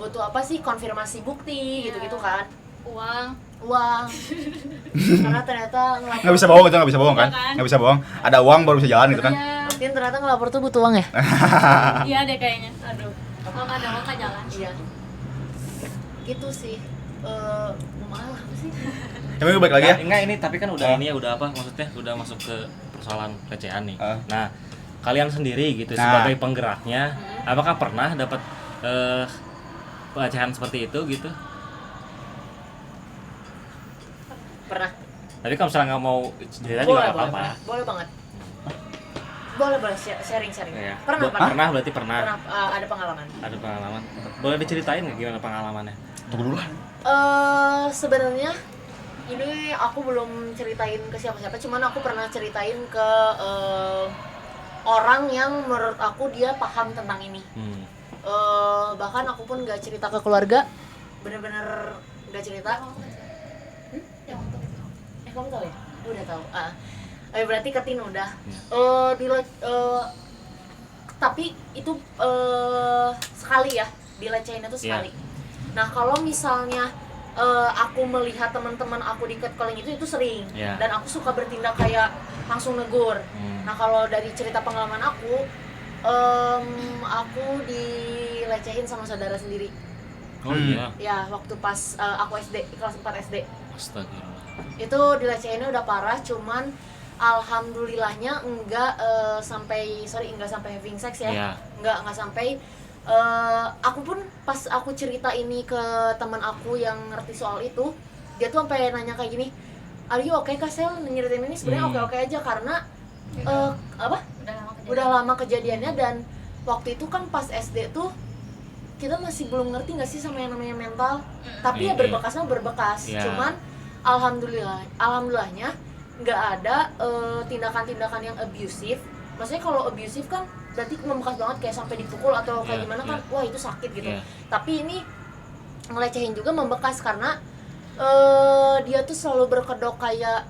butuh apa sih, konfirmasi bukti gitu kan, uang karena ternyata nggak bisa bohong kan? Nggak bisa bohong. Ada uang baru bisa jalan gitu kan? Martin ternyata ngelapor tuh butuh uang ya. Iya deh kayaknya. Aduh, kalau nggak ada uang nggak jalan. Iya gitu sih. Malah apa sih. Emang balik lagi ya? Enggak, ini tapi kan udah ini ya, udah apa maksudnya, udah masuk ke persoalan pelecehan nih. Nah, kalian sendiri gitu sebagai penggeraknya, apakah pernah dapat pelecehan seperti itu gitu? Pernah. Tapi kalau misalnya nggak mau cerita juga nggak apa-apa. Boleh banget. Boleh sharing. Ya. Pernah. Berarti pernah. Ada pengalaman. Ada pengalaman. Boleh diceritain nggak gimana pengalamannya? Tunggu dulu lah. Sebenarnya ini aku belum ceritain ke siapa-siapa, cuman aku pernah ceritain ke orang yang menurut aku dia paham tentang ini. Bahkan aku pun gak cerita ke keluarga, bener-bener gak cerita. Kamu tahu ya? Udah tahu. Berarti Ketin udah. Tapi itu sekali ya, dilecehin itu sekali. Nah, kalau misalnya aku melihat teman-teman aku di catcalling itu sering, dan aku suka bertindak kayak langsung negur. Nah, kalau dari cerita pengalaman aku dilecehin sama saudara sendiri. Oh iya. Ya, waktu pas aku SD, kelas 4 SD. Astagfirullah. Itu dilecehinnya udah parah, cuman alhamdulillahnya enggak sampai having sex ya. Enggak sampai. Aku pun pas aku cerita ini ke teman aku yang ngerti soal itu, dia tuh sampai nanya kayak gini, "Are you okay Kak Sel?" Nyeritain ini sebenarnya oke aja karena udah lama kejadiannya, dan waktu itu kan pas SD tuh kita masih belum ngerti nggak sih sama yang namanya mental, tapi ya berbekasnya berbekas. Cuman alhamdulillahnya nggak ada tindakan-tindakan yang abusive. Maksudnya kalau abusive kan berarti membekas banget, kayak sampai dipukul atau kayak gimana kan, wah itu sakit gitu. Tapi ini ngelecehin juga membekas karena dia tuh selalu berkedok kayak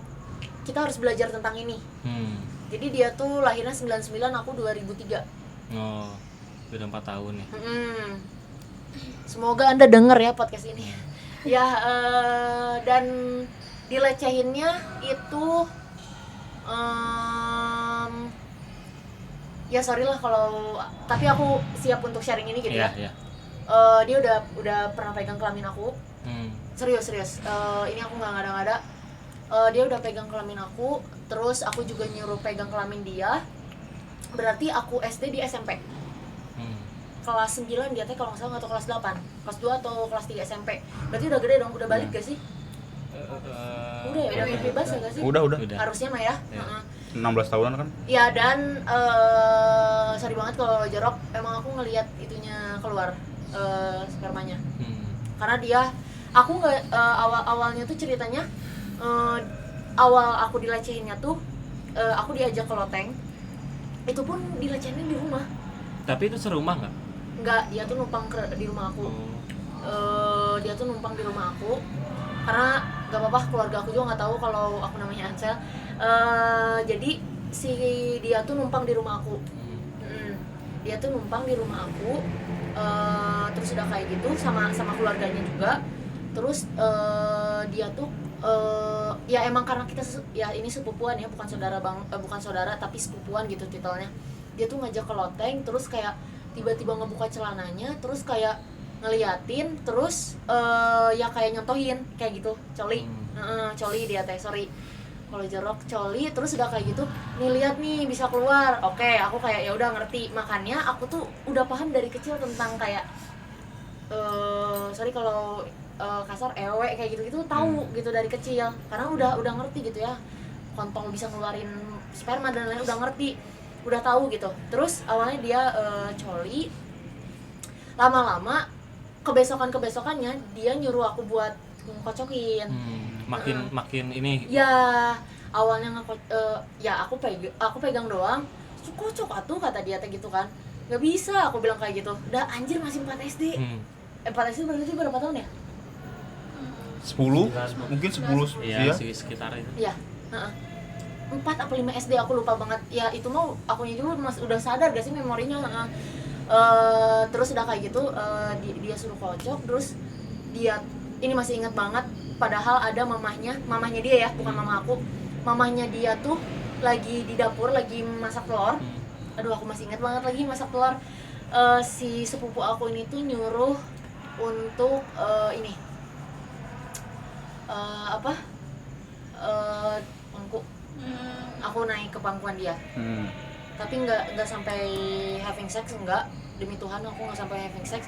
kita harus belajar tentang ini. Jadi dia tuh lahirnya 99, aku 2003. Oh, beda 4 tahun ya. Semoga Anda denger ya podcast ini. Ya, dan dilecehinnya itu ya sorry lah kalau, tapi aku siap untuk sharing ini gitu ya. Dia udah pernah pegang kelamin aku. Serius. Ini aku nggak ngada-ngada. Dia udah pegang kelamin aku, terus aku juga nyuruh pegang kelamin dia. Berarti aku SD di SMP. Kelas 9 dia kalau nggak salah, atau kelas 8, kelas 2 atau kelas 3 SMP. Berarti udah gede dong, udah balik gak sih? Udah ya, udah bebas ya gak sih? Udah. Harusnya mah ya. 16 tahunan kan. Ya dan sorry banget kalau jorok, emang aku ngelihat itunya keluar spermanya. Karena dia, aku nggak awalnya tuh ceritanya awal aku dilecehinnya tuh aku diajak ke loteng, itu pun dilecehinnya di rumah. Tapi itu serumah nggak? Nggak, dia tuh numpang di rumah aku. Dia tuh numpang di rumah aku karena nggak apa-apa, keluarga aku juga nggak tahu kalau aku namanya Ansel. Jadi si dia tuh numpang di rumah aku. Dia tuh numpang di rumah aku. Terus udah kayak gitu sama keluarganya juga. Terus dia tuh ya emang karena kita ya ini sepupuan ya, bukan saudara bukan saudara tapi sepupuan gitu titelnya. Dia tuh ngajak ke loteng, terus kayak tiba-tiba ngebuka celananya, terus kayak ngeliatin, terus ya kayak nyontohin kayak gitu, coli. Coli dia teh, sorry kalau jorok, coli. Terus udah kayak gitu, nih lihat nih bisa keluar. Oke, aku kayak ya udah ngerti. Makanya aku tuh udah paham dari kecil tentang kayak sorry kalau kasar ewe kayak gitu tahu gitu dari kecil, karena udah ngerti gitu ya, kontol bisa ngeluarin sperma dan lain udah ngerti, udah tahu gitu. Terus awalnya dia coli, lama-lama kebesokannya dia nyuruh aku buat ngocokin. Makin ini ya awalnya ya aku pegang doang, kocok atuh kata dia teh gitu kan, nggak bisa aku bilang kayak gitu. Udah anjir masih 4 SD. 4 SD berarti berapa tahun ya? 10 mungkin 10 ya, sekitar itu ya. 4 apa 5 SD aku lupa banget ya. Itu mau akunya juga udah sadar gak sih memorinya. Terus udah kayak gitu dia suruh kocok. Terus dia ini masih ingat banget, padahal ada mamahnya dia ya, bukan mama aku. Mamahnya dia tuh lagi di dapur lagi masak telur. Aduh aku masih ingat banget lagi masak telur. Si sepupu aku ini tuh nyuruh untuk ini pangku. Aku naik ke pangkuan dia. Tapi nggak sampai having sex, enggak, demi Tuhan aku nggak sampai having sex.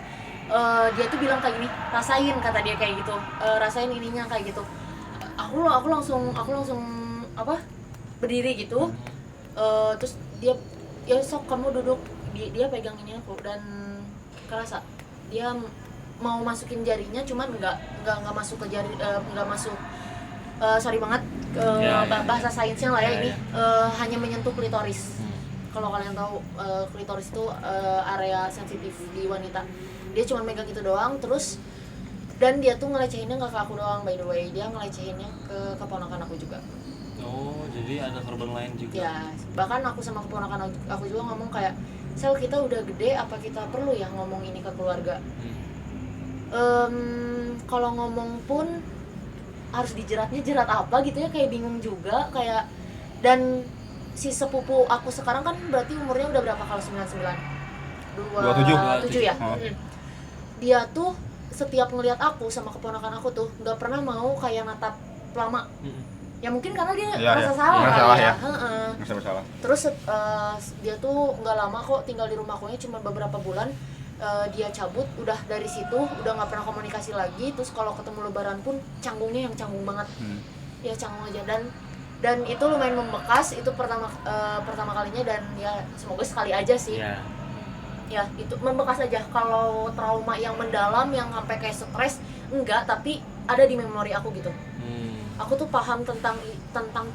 Dia tuh bilang kayak gini, rasain kata dia kayak gitu, rasain ininya kayak gitu. Aku langsung berdiri gitu. Terus dia ya sok kamu duduk, dia pegang ini aku dan kerasa dia mau masukin jarinya, cuman nggak masuk ke jari, nggak masuk. Sorry banget bahasa sainsnya lah ya, ini hanya menyentuh klitoris. Kalau kalian tahu klitoris itu area sensitif di wanita. Dia cuma megang itu doang. Terus dan dia tuh ngelecehinnya nggak ke aku doang, by the way, dia ngelecehinnya ke keponakan aku juga. Oh, jadi ada korban lain juga ya. Bahkan aku sama keponakan aku juga ngomong kayak, Sel, kita udah gede, apa kita perlu ya ngomong ini ke keluarga? Kalau ngomong pun harus dijeratnya jerat apa gitu ya, kayak bingung juga kayak. Dan si sepupu aku sekarang kan berarti umurnya udah berapa kalau 99? 27 ya. Dia tuh setiap ngelihat aku sama keponakan aku tuh nggak pernah mau kayak natap lama. Ya mungkin karena dia merasa salah kali ya. Merasa bersalah. Terus dia tuh nggak lama kok tinggal di rumah akunya, cuma beberapa bulan. Dia cabut, udah dari situ udah nggak pernah komunikasi lagi. Terus kalau ketemu lebaran pun canggungnya yang canggung banget. Ya canggung aja, dan itu lumayan membekas. Itu pertama kalinya, dan ya semoga sekali aja sih. Ya itu membekas aja. Kalau trauma yang mendalam yang sampai kayak stres enggak, tapi ada di memori aku gitu. Aku tuh paham tentang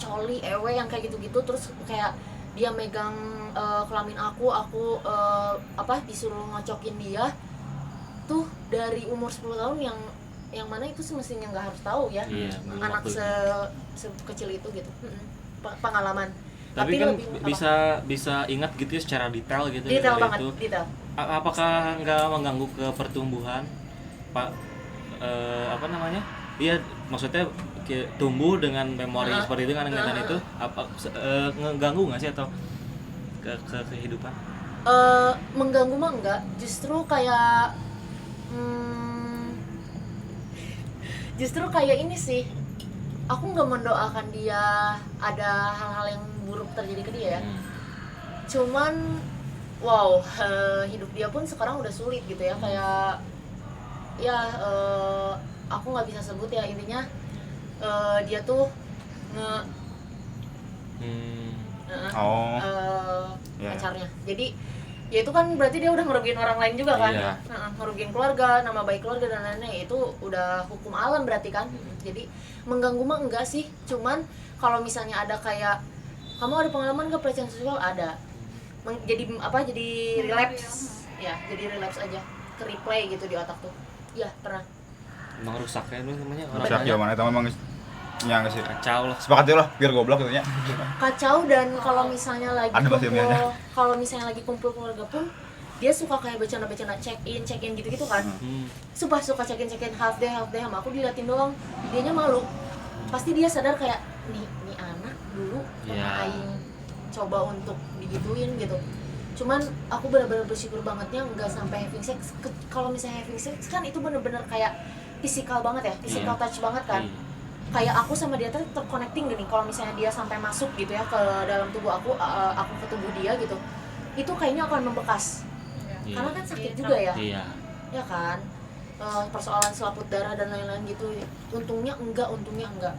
coli, ewe yang kayak gitu-gitu. Terus kayak dia megang kelamin aku disuruh ngocokin dia tuh dari umur 10 tahun, yang mana itu semestinya nggak harus tahu ya. Anak sekecil itu gitu. Pengalaman. Tapi kan bisa ingat gitu ya secara detail gitu. Detail banget, itu. detail. Apakah nggak mengganggu ke pertumbuhan, Pak? Iya, maksudnya tumbuh dengan memori seperti itu kan, ingatan itu ngeganggu nggak sih atau ke kehidupan? Mengganggu mah enggak, justru kayak ini sih, aku nggak mendoakan dia ada hal-hal yang buruk terjadi ke dia ya. Cuman hidup dia pun sekarang udah sulit gitu ya, kayak ya aku nggak bisa sebut ya, intinya dia tuh Oh. Pacarnya. Jadi ya itu kan berarti dia udah ngerugiin orang lain juga kan. Iya. Ngerugiin keluarga, nama baik keluarga dan lain-lain, itu udah hukum alam berarti kan. Jadi mengganggu mah enggak sih, cuman kalau misalnya ada kayak kamu ada pengalaman ke pelecehan seksual, ada jadi relapse ya, jadi relapse aja, ke replay gitu di otak tuh. Iya pernah. Emang rusaknya itu namanya orang Rusak gimana itu memang yang sih kacau lah. sepakat lah biar goblok gitu nya. Kacau, dan kalau misalnya lagi Ada bahasa ilmiahnya. kumpul keluarga pun dia suka kayak bercanda-bercanda check in gitu kan. Sumpah suka check in half day sama aku diliatin doang, dianya malu. Pasti dia sadar kayak nih anak dulu pernah aing coba untuk digituin gitu. Cuman aku benar-benar bersyukur bangetnya nggak sampai having sex. Kalau misalnya having sex kan itu bener-bener kayak physical banget ya, physical touch banget kan. Kayak aku sama dia terconnecting gini. Kalau misalnya dia sampai masuk gitu ya ke dalam tubuh aku ke tubuh dia gitu, itu kayaknya akan membekas. Karena kan sakit juga ya. Ya kan. Persoalan selaput darah dan lain-lain gitu. Untungnya enggak.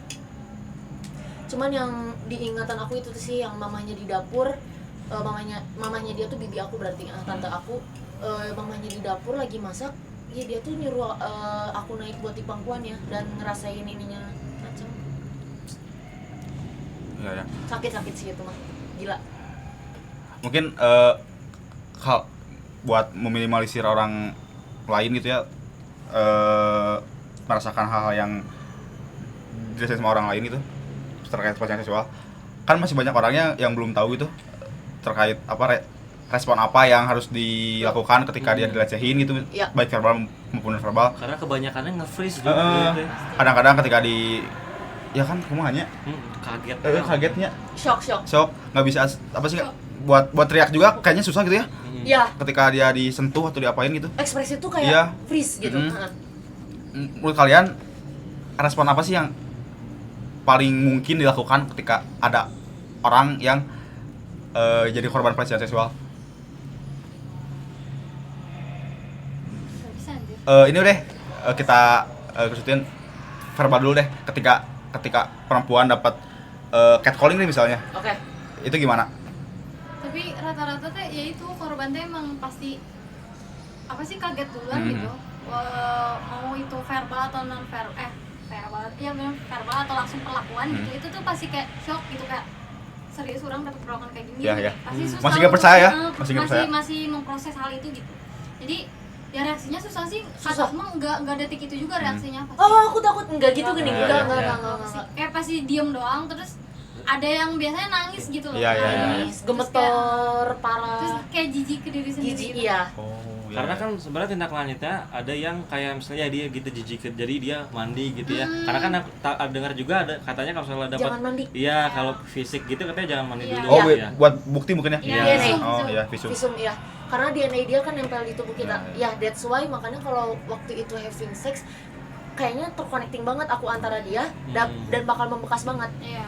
Cuman yang diingatan aku itu sih yang mamanya di dapur, mamanya dia tuh bibi aku berarti, tante aku, mamanya di dapur lagi masak, ya dia tuh nyuruh aku naik buat di pangkuannya dan ngerasain ininya macam. Ya. Sakit sih itu mah, gila. Mungkin buat meminimalisir orang lain gitu ya, merasakan hal-hal yang dirasain sama orang lain gitu terkait pelecehan seksual, kan masih banyak orangnya yang belum tahu gitu terkait respon apa yang harus dilakukan ketika dia dilecehin gitu, baik verbal maupun verbal. Karena kebanyakannya nge-freeze gitu. Kadang-kadang ketika ya kan kamu hanya kagetnya shock nggak bisa apa sih buat teriak juga kayaknya susah gitu ya. Iya. Ketika dia disentuh atau diapain gitu. Ekspresi tuh kayak freeze gitu. Menurut kalian respon apa sih yang paling mungkin dilakukan ketika ada orang yang jadi korban pelecehan seksual? Ini deh kita kesulitin verbal dulu deh ketika perempuan dapat catcalling nih misalnya. Oke. Itu gimana? Tapi rata-rata teh ya itu korban teh emang pasti apa sih kaget duluan gitu. Mau itu verbal atau non verbal verbal atau langsung perlakuan gitu. Itu tuh pasti kayak shock gitu, kayak serius orang dapat perlakuan kayak gini. Pasti susah. Masih nggak percaya? Masih memproses hal itu gitu. Jadi ya reaksinya susah sih. Susah mah enggak detik itu juga reaksinya pasti. Oh, aku takut enggak gitu gini. Enggak. Kayak pasti diem doang, terus ada yang biasanya nangis gitu loh. Nangis, gemeter, parah. Terus kayak jijik ke diri sendiri. Jijik, iya. Karena kan sebenarnya tindak lanjutnya ada yang kayak misalnya dia gitu jijik, jadi dia mandi gitu ya. Karena kan dengar juga ada katanya kalau misalnya dapat jangan mandi. Iya, kalau fisik gitu katanya jangan mandi dulu. Oh, buat bukti mungkin ya. DNA. Oh iya, visum ya. Karena DNA dia kan nempel di tubuh kita. Ya, that's why makanya kalau waktu itu having sex kayaknya terconnecting banget aku antara dia dan bakal membekas banget. Iya.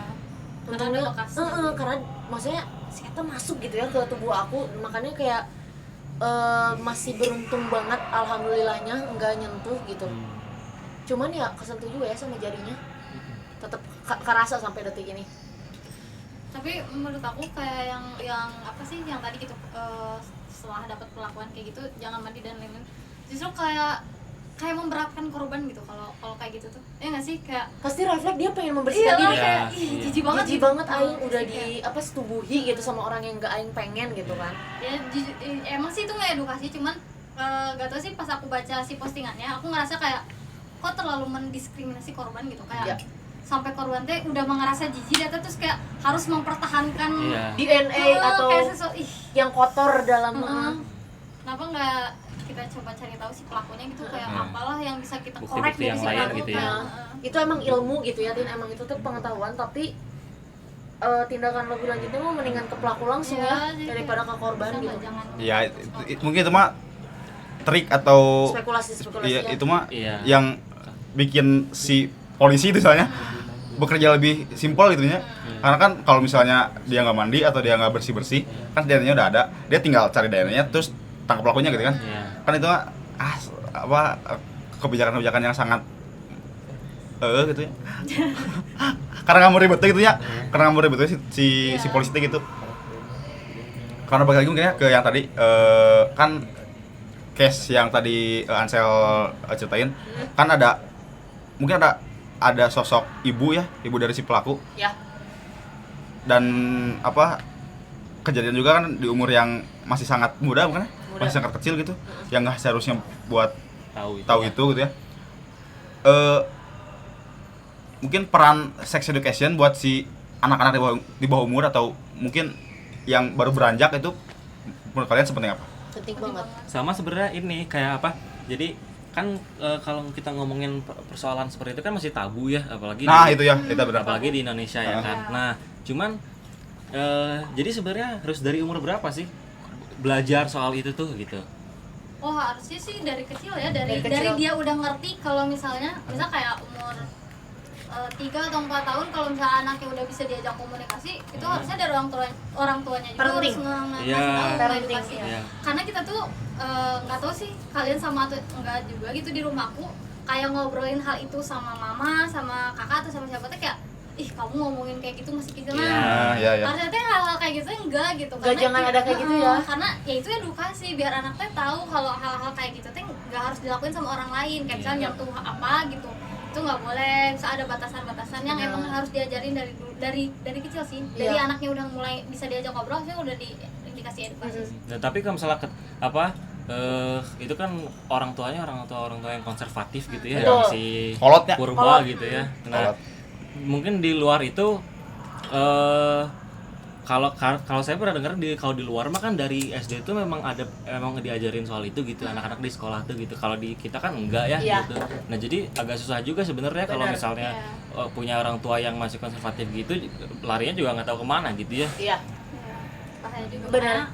Untungnya karena maksudnya ternyata masuk gitu ya ke tubuh aku, makanya kayak masih beruntung banget alhamdulillahnya nggak nyentuh gitu. Cuman ya kesentuh juga ya sama jarinya, tetap kerasa sampai detik ini. Tapi menurut aku kayak yang apa sih yang tadi gitu, setelah dapat perlakuan kayak gitu jangan mandi dan lain-lain, justru kayak memberatkan korban gitu kalau kayak gitu tuh. Ya nggak sih, kayak pasti refleks dia pengen membersihkan diri. Kayak jijik banget gitu. Aing udah di setubuhi gitu sama orang yang nggak aing pengen gitu kan. Ya emang sih itu nggak edukasi, cuman nggak tahu sih pas aku baca si postingannya aku ngerasa kayak kok terlalu mendiskriminasi korban gitu, kayak sampai korban teh udah ngerasa jijik atau terus kayak harus mempertahankan DNA atau yang kotor dalam. Kenapa nggak kita coba cari tahu si pelakunya gitu, kayak apalah yang bisa kita korek dari si pelaku gitu ya. Itu emang ilmu gitu ya, dan emang itu tuh pengetahuan, tapi tindakan lebih lanjutnya mau mendingan ke pelaku langsung ya daripada ke korban gitu. Ya mungkin itu mah trik atau spekulasi ya. Itu mah yang bikin si polisi itu misalnya bekerja lebih simpel gitu ya. Karena kan kalau misalnya dia nggak mandi atau dia nggak bersih kan DNA-nya udah ada, dia tinggal cari DNA-nya terus tangkap pelakunya gitu kan. Kan itu kebijakan yang sangat gitu ya. karena nggak mau ribet gitu ya. Karena nggak mau ribet si polisi gitu. Karena balik lagi mungkin ya ke yang tadi kan case yang tadi Ansel ceritain kan mungkin ada sosok ibu dari si pelaku. Ya. Dan kejadian juga kan di umur yang masih sangat muda bukan ya? Masih sangat kecil gitu. Yang nggak seharusnya buat tahu itu gitu ya. Mungkin peran sex education buat si anak-anak di bawah umur atau mungkin yang baru beranjak itu menurut kalian seperti apa? Penting banget. Sama sebenarnya ini kayak apa? Jadi kan kalau kita ngomongin persoalan seperti itu kan masih tabu ya, apalagi itu benar. Apalagi di Indonesia ya kan. Nah, cuman jadi sebenarnya harus dari umur berapa sih belajar soal itu tuh gitu? Oh harusnya sih dari kecil ya, dari dia udah ngerti kalau misal kayak umur 3 atau 4 tahun kalau misalnya anaknya udah bisa diajak komunikasi itu harusnya dari orang tuanya juga harus ngasih tahu edukasi karena kita tuh nggak tahu sih kalian sama atau enggak juga gitu di rumahku kayak ngobrolin hal itu sama mama sama kakak atau sama siapa tuh kayak kamu ngomongin kayak gitu masih kecil ternyata hal-hal kayak gitu enggak gitu karena jangan ada kayak gitu ya karena ya itu edukasi biar anaknya tahu kalau hal-hal kayak gitu tuh nggak harus dilakuin sama orang lain kayak misalnya nyentuh apa gitu itu nggak boleh, bisa ada batasan-batasan yang emang harus diajarin dari kecil sih dari anaknya udah mulai bisa diajak ngobrol sih udah dikasih edukasi. Nah, tapi kalau misalnya itu kan orang tua yang konservatif gitu ya, yang masih purba gitu ya. Nah, mungkin di luar itu kalau saya pernah dengar kalau di luar mah kan dari SD itu memang diajarin soal itu gitu anak-anak di sekolah tuh gitu. Kalau di kita kan enggak ya gitu. Nah, jadi agak susah juga sebenarnya kalau misalnya punya orang tua yang masih konservatif gitu larinya juga nggak tahu kemana gitu ya. Iya. Bahaya juga.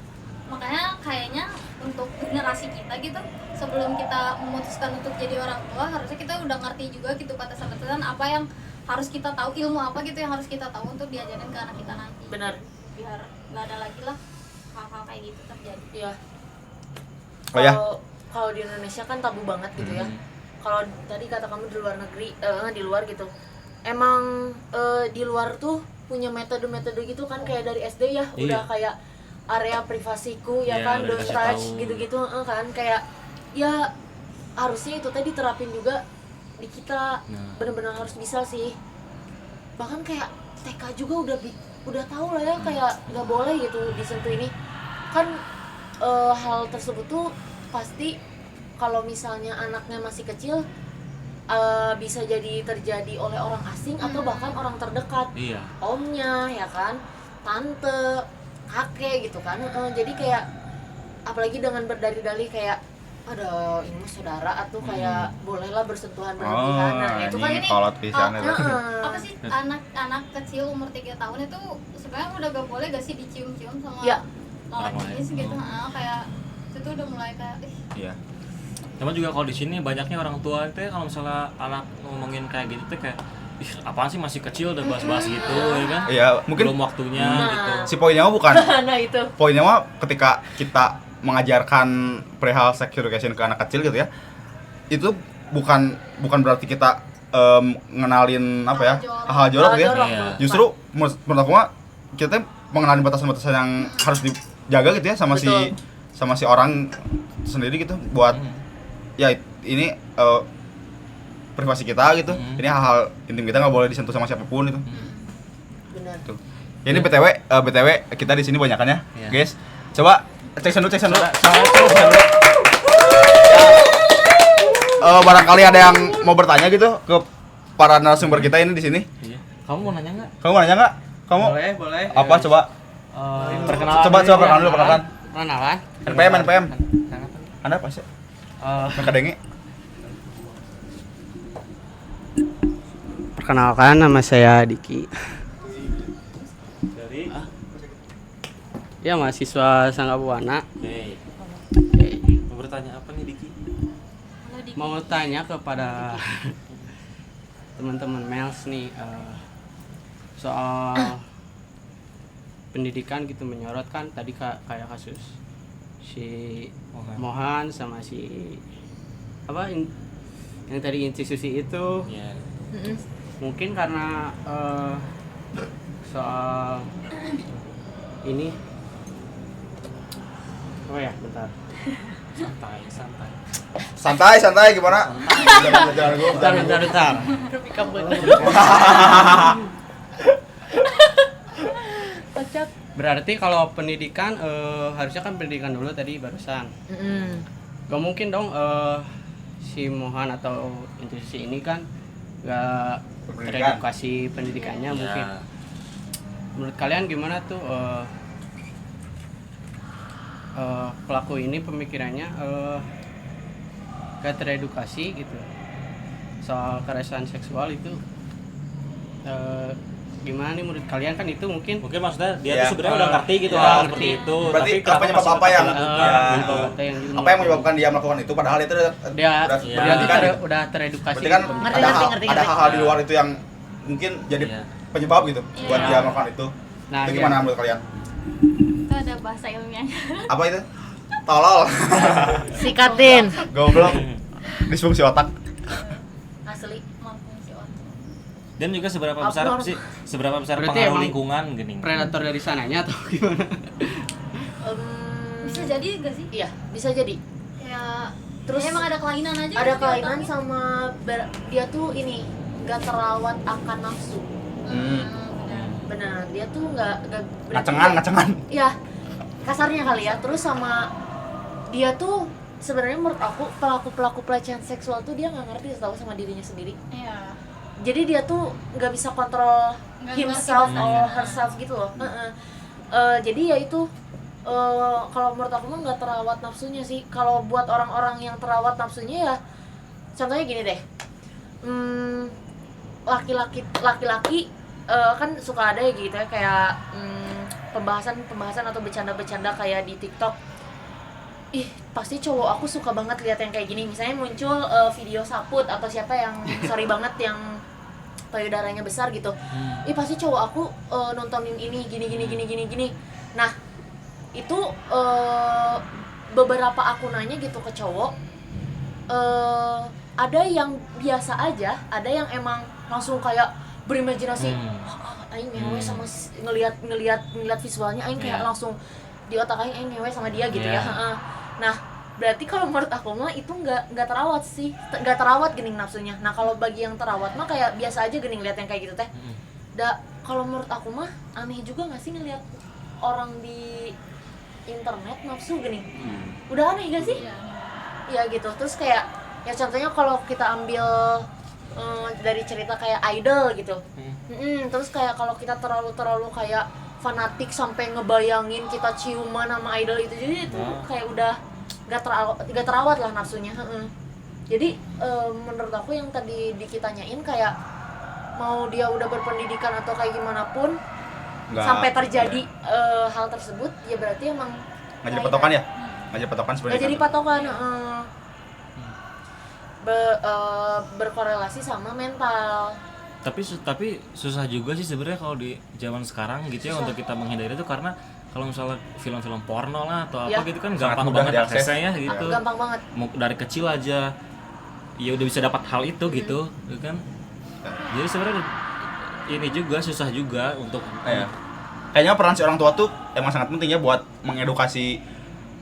Makanya kayaknya untuk generasi kita gitu sebelum kita memutuskan untuk jadi orang tua harusnya kita udah ngerti juga gitu batasan-batasan apa yang harus kita tahu, ilmu apa gitu yang harus kita tahu untuk diajarin ke anak kita nanti. Benar. Biar nggak ada lagi lah hal-hal kayak gitu terjadi. Iya. Kalau di Indonesia kan tabu banget gitu ya. Kalau tadi kata kamu di luar negeri, di luar gitu. Emang di luar tuh punya metode-metode gitu kan kayak dari SD ya, udah kayak area privasiku ya kan, don't touch gitu-gitu kan kayak ya harusnya itu tadi terapin juga di kita. Benar-benar harus bisa sih. Bahkan kayak TK juga udah tahu lah ya kayak nggak boleh gitu disentuh ini kan. Hal tersebut tuh pasti kalau misalnya anaknya masih kecil bisa jadi terjadi oleh orang asing atau bahkan orang terdekat, omnya ya kan, tante, kakek gitu kan. Jadi kayak apalagi dengan berdalih-dalih kayak ada ini mah saudara atau kayak bolehlah bersentuhan berlebihan. Nah, itu kan ini apa sih anak kecil umur 3 tahun itu sebenarnya udah gak boleh gak sih dicium-cium sama lawan jenis gitu. Kayak itu udah mulai kayak Cuma juga kalau di sini banyaknya orang tua itu kalau misalnya anak ngomongin kayak gitu tuh kayak apaan sih masih kecil udah bahas-bahas gitu ya kan? Iya, mungkin belum waktunya gitu. Si poinnya mah bukan. Nah, itu. Poinnya mah ketika kita mengajarkan perihal sex education ke anak kecil gitu ya. Itu bukan berarti kita ngenalin hal jorok gitu ya. Justru menurut aku mah kita mengenalin batasan-batasan yang harus dijaga gitu ya sama si orang sendiri gitu buat ya ini privasi kita gitu. Ini hal-hal intim kita nggak boleh disentuh sama siapapun itu. Benar. Tuh. Ya, ini BTW kita di sini banyakan ya, guys. Coba cek dulu. Barangkali ada yang mau bertanya gitu ke para narasumber kita ini di sini. Iya. Kamu mau nanya nggak? Kamu? Boleh. Apa coba? Perkenalan. Coba perkenalan. Perkenalan. NPM. Anda apa sih? Kadenge. Perkenalkan, nama saya Diki. Dari Ya, mahasiswa Sangga Buana. Oke. Mau bertanya apa nih Diki? Mau tanya kepada teman-teman Mels nih soal pendidikan gitu, menyorot kan tadi kayak kasus si Mohan sama si yang tadi institusi itu. Mungkin karena soal ini bentar. Santai gimana? Bentar. Berarti kalau pendidikan harusnya kan pendidikan dulu tadi barusan. Gak mungkin dong si Mohan atau institusi ini kan gak teredukasi pendidikannya mungkin. Menurut kalian gimana tuh pelaku ini pemikirannya gak teredukasi gitu soal kekerasan seksual itu gimana nih menurut kalian? Kan itu mungkin maksudnya dia tuh sebenarnya udah ngerti gitu seperti itu. Berarti tapi penyebab apa yang apa yang menyebabkan dia melakukan itu padahal itu udah teredukasi. Berarti kan ngerti. ada hal-hal di luar itu yang mungkin jadi penyebab gitu buat dia melakukan itu. Nah, itu gimana menurut kalian? Itu ada bahasa ilmiahnya. Apa itu? Tolol. Sikatin. Goblok. Disfungsi otak. Asli. Dan juga seberapa besar berarti pengaruh emang lingkungan gini. Predator dari sananya atau gimana? Bisa jadi gak sih? Iya, bisa jadi. Ya, Terus emang ada kelainan aja. Ada di kelainan otaknya. sama dia tuh ini nggak terawat akan nafsu. Benar, dia tuh nggak Ngacengan. Iya, kasarnya kali ya. Terus sama dia tuh sebenarnya menurut aku pelaku pelecehan seksual tuh dia nggak ngerti tahu sama dirinya sendiri. Iya. Jadi dia tuh nggak bisa kontrol Nggak himself ngerti or bahasanya. herself gitu loh. Jadi ya itu kalau menurut aku mah nggak terawat nafsunya sih. Kalau buat orang-orang yang terawat nafsunya ya, contohnya gini deh, laki-laki kan suka ada ya gitu ya kayak pembahasan atau bercanda kayak di TikTok. Ih, pasti cowok aku suka banget lihat yang kayak gini. Misalnya muncul video Saput atau siapa yang sorry banget yang payudaranya besar gitu. Ih, pasti cowok aku nontonin ini gini. Nah, itu beberapa aku nanya gitu ke cowok. Ada yang biasa aja, ada yang emang langsung kayak berimajinasi, aing ngewe sama ngelihat visualnya, aing kayak langsung di otak aing ngewe sama dia gitu ya. Nah, berarti kalau menurut aku mah itu nggak terawat sih, nggak terawat gening nafsunya. Nah, kalau bagi yang terawat mah kayak biasa aja gening lihat yang kayak gitu teh. Kalau menurut aku mah aneh juga nggak sih ngelihat orang di internet nafsu gening. Udah aneh gak sih? Iya gitu. Terus kayak ya contohnya kalau kita ambil dari cerita kayak idol gitu. Terus kayak kalau kita terlalu kayak fanatik sampai ngebayangin kita ciuman sama idol itu, jadi itu kayak udah gak terawat lah nafsunya. Jadi menurut aku yang tadi dikitanyain kayak mau dia udah berpendidikan atau kayak gimana pun sampai terjadi hal tersebut, ya berarti emang nggak jadi patokan ya? Nggak jadi patokan sebenarnya. nggak jadi patokan. Berkorelasi sama mental. Tapi susah juga sih sebenarnya kalau di zaman sekarang gitu ya untuk kita menghindari itu, karena kalau misalnya film-film porno lah atau apa gitu kan gampang banget aksesnya gitu. Gampang banget. Dari kecil aja ya udah bisa dapat hal itu gitu kan. Jadi sebenarnya ini juga susah juga untuk kayaknya peran si orang tua tuh emang sangat penting ya buat mengedukasi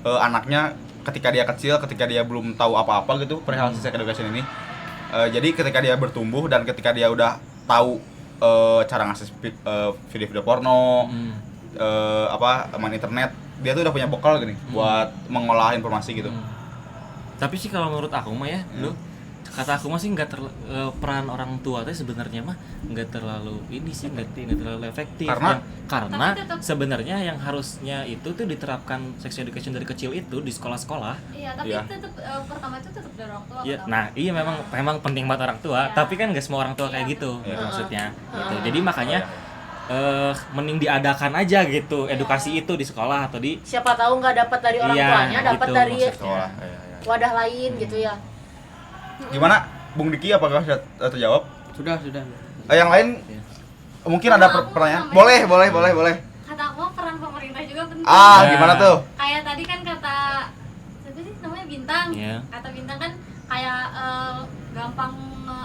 anaknya ketika dia kecil, ketika dia belum tahu apa-apa gitu perihal sex education ini. Jadi ketika dia bertumbuh dan ketika dia udah tahu cara ngakses video-video porno, main internet, dia tuh udah punya bekal gini buat mengolah informasi gitu. Tapi sih kalau menurut aku mah ya, kata aku masih peran orang tua teh sebenarnya mah nggak terlalu ini sih, nggak terlalu efektif karena sebenarnya yang harusnya itu tuh diterapkan sex education dari kecil itu di sekolah-sekolah. Iya, tapi tetap pertama itu tetap dari orang tua. Iya, nah iya memang penting banget orang tua, tapi kan nggak semua orang tua kayak gitu maksudnya. Gitu. Jadi makanya mending diadakan aja gitu edukasi itu di sekolah atau di siapa tahu nggak dapat dari orang tuanya, dapat gitu, dari sekolah. wadah lain gitu ya. Gimana Bung Diki, apakah sudah terjawab? Sudah. Yang lain mungkin ada pertanyaan? Boleh. Kata aku peran pemerintah juga penting. Gimana tuh? Kayak tadi kan kata siapa sih namanya Bintang. Yeah. Kata Bintang kan kayak gampang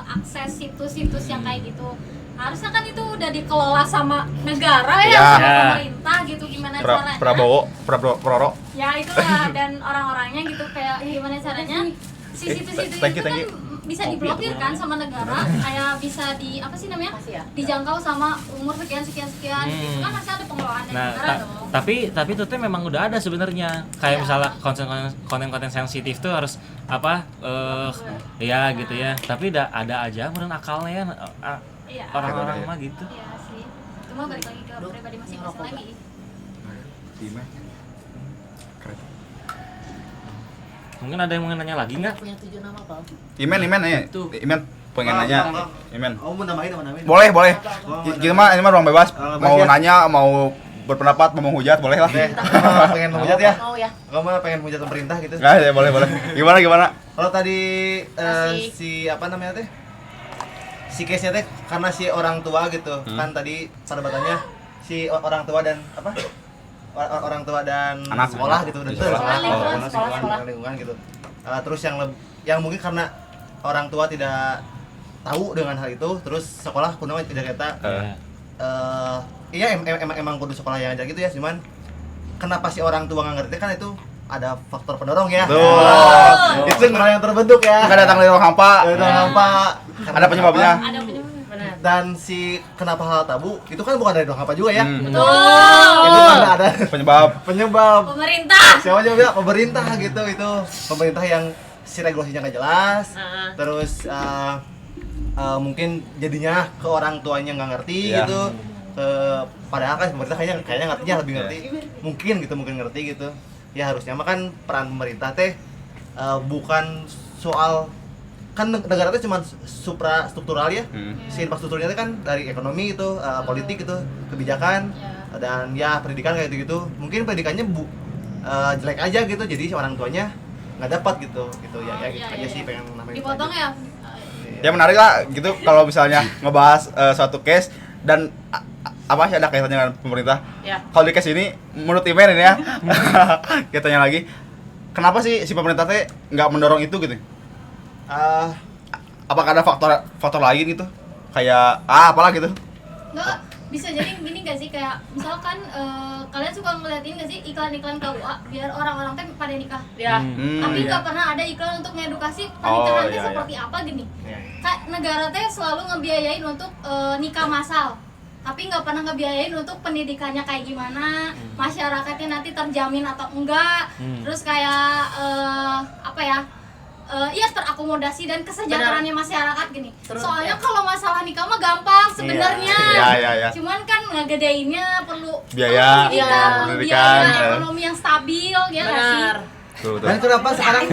akses situs-situs yang kayak gitu. Harusnya kan itu udah dikelola sama negara ya, Ya. sama pemerintah gitu, gimana caranya? Proro. Ya itulah, dan orang-orangnya gitu kayak gimana caranya si situs-situs Thank itu you. kan bisa diblokir kan sama negara, kayak bisa di apa sih namanya, dijangkau sama umur sekian sekian gitu kan, masih ada pengelolaan dari Nah, negara dong. tapi itu tuh memang udah ada sebenarnya. Kayak Iya. misalnya konten-konten sensitif tuh harus apa ya gitu ya. Tapi ada aja kemudian akalnya Iya. orang-orang mah gitu. Iya sih, itu mah balik lagi ke pribadi masing-masing lagi. Mungkin ada yang mau nanya lagi nggak? Punya 7 nama apa? Imen ya. Imen pengen nanya. Imen. Oh, mau namain. Boleh. Kita mah ini mah ruang bebas. Ruang bebas Mau ya. nanya, mau berpendapat, mau menghujat, boleh lah. Pengen menghujat ya? Mau ya. Kamu pengen menghujat pemerintah gitu? Nah, ya boleh. Gimana? Kalau tadi Masih. si apa namanya teh? Si case-nya teh karena si orang tua gitu. Kan tadi perdebatannya si orang tua dan apa? Orang tua dan Anak. sekolah gitu dan Sekolah. lingkungan gitu. Terus yang mungkin karena orang tua tidak tahu dengan hal itu, terus sekolah kunaon tidak kata iya emang kudu sekolah yang aja gitu ya, cuman kenapa si orang tua nggak ngerti kan itu ada faktor pendorong ya. Itu orang yang terbentuk ya. Nggak datang dari ruang hampa. Ada penyebabnya. Ada penyebabnya. Benar. Dan si kenapa hal tabu itu kan bukan dari ruang hampa juga ya. Betul. Itu karena ada Penyebab. Pemerintah. siapa juga bilang pemerintah gitu, itu pemerintah yang si regulasinya nggak jelas. Terus mungkin jadinya ke orang tuanya nggak ngerti Iya. gitu. Padahal kan pemerintah kayaknya ngertinya lebih ngerti. Mungkin ngerti gitu. Ya harusnya mah kan peran pemerintah teh bukan soal kan negara teh cuma suprastruktural ya. Si infrastrukturnya teh kan dari ekonomi gitu, politik gitu, kebijakan dan ya pendidikan kayak gitu. Mungkin pendidikannya jelek aja gitu. Jadi si orang tuanya nggak dapat gitu ya gitu aja sih pengen namanya. Dipotong ya. Ya menarik lah gitu kalau misalnya ngebahas suatu case dan apa sih ada kaitannya dengan pemerintah. Ya. Kalau di case ini menurut Imen ini ya. Kita tanya lagi. Kenapa sih si pemerintah teh nggak mendorong itu gitu? Apakah ada faktor lain gitu? Kayak apalah gitu. Nggak, bisa jadi gini gak sih, kayak misalkan kalian suka ngeliatin gak sih iklan-iklan KUA biar orang-orang teh pada nikah. Ya. Tapi Iya. nggak pernah ada iklan untuk ngedukasi pernikahan teh iya, seperti apa gini. Iya. Kayak negara teh selalu ngebiayain untuk nikah massal, tapi nggak pernah ngebiayain untuk pendidikannya kayak gimana, masyarakatnya nanti terjamin atau enggak. Terus kayak apa ya? Iya, terakomodasi dan kesejahteraannya masyarakat gini. Terus, Soalnya ya. kalau masalah nikah mah gampang sebenarnya. Iya. Cuman kan ngegedeinnya perlu Biaya, pendidikan, perlu pendidikan, biaya ekonomi yang stabil, ya nggak sih? Benar. Betul. Dan kenapa sekarang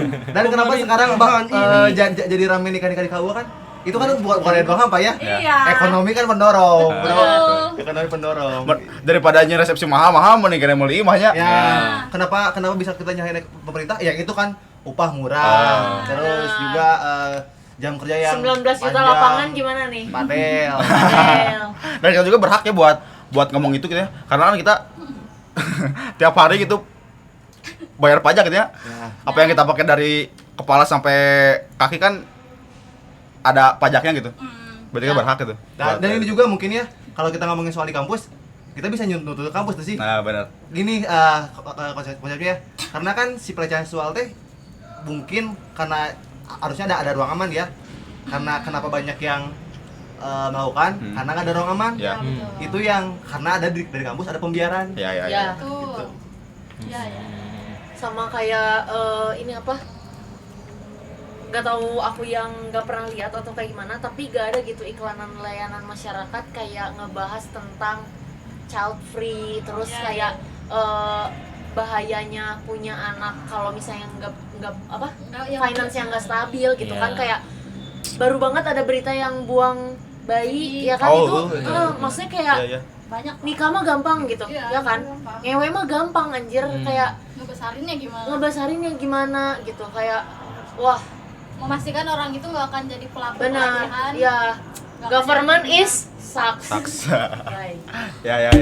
jadi rame nikah di KUA kan? Itu kan bukan dari doang apa ya? Iya. Ekonomi kan pendorong. Betul. Ekonomi pendorong. Daripada resepsi mahal mending kena mau imahnya. Ya, kenapa bisa kita nyalahin pemerintah? Ya itu kan upah murah, terus juga jam kerja yang 19 juta panjang, lapangan gimana nih? padel. Dan kita juga berhak ya buat ngomong itu gitu ya. Karena kan kita tiap hari gitu bayar pajak gitu ya. Apa yang kita pakai dari kepala sampai kaki kan ada pajaknya gitu. Berarti kita berhak gitu. Dan ini juga mungkin ya, kalau kita ngomongin soal di kampus, kita bisa nuntut kampus tuh sih. Nah, benar. Gini konsepnya, karena kan si pelecehan seksual teh mungkin karena harusnya ada ruang aman ya. Karena kenapa banyak yang melakukan? Karena nggak ada ruang aman. Ya. Itu yang karena ada dari kampus ada pembiaran. Ya. Betul. Iya, ya. Sama kayak ini apa? Gak tahu aku yang gak pernah lihat atau kayak gimana, tapi gak ada gitu iklanan layanan masyarakat kayak ngebahas tentang child free, terus Ya, kayak bahayanya punya anak kalau misalnya nggak apa finance yang nggak stabil gitu Ya. kan. Kayak baru banget ada berita yang buang bayi ya kan. Oh, itu iya. maksudnya kayak Iya. Banyak nikah mah gampang gitu Iya, ya kan, gampang. ngewe mah gampang anjir. Kayak ngebesarinnya gimana? ngebesarinnya gimana gitu, kayak wah Memastikan orang itu nggak akan jadi pelaku benar pelecehan. ya. Nggak Government akan jadi- is sucks. Right. Ya.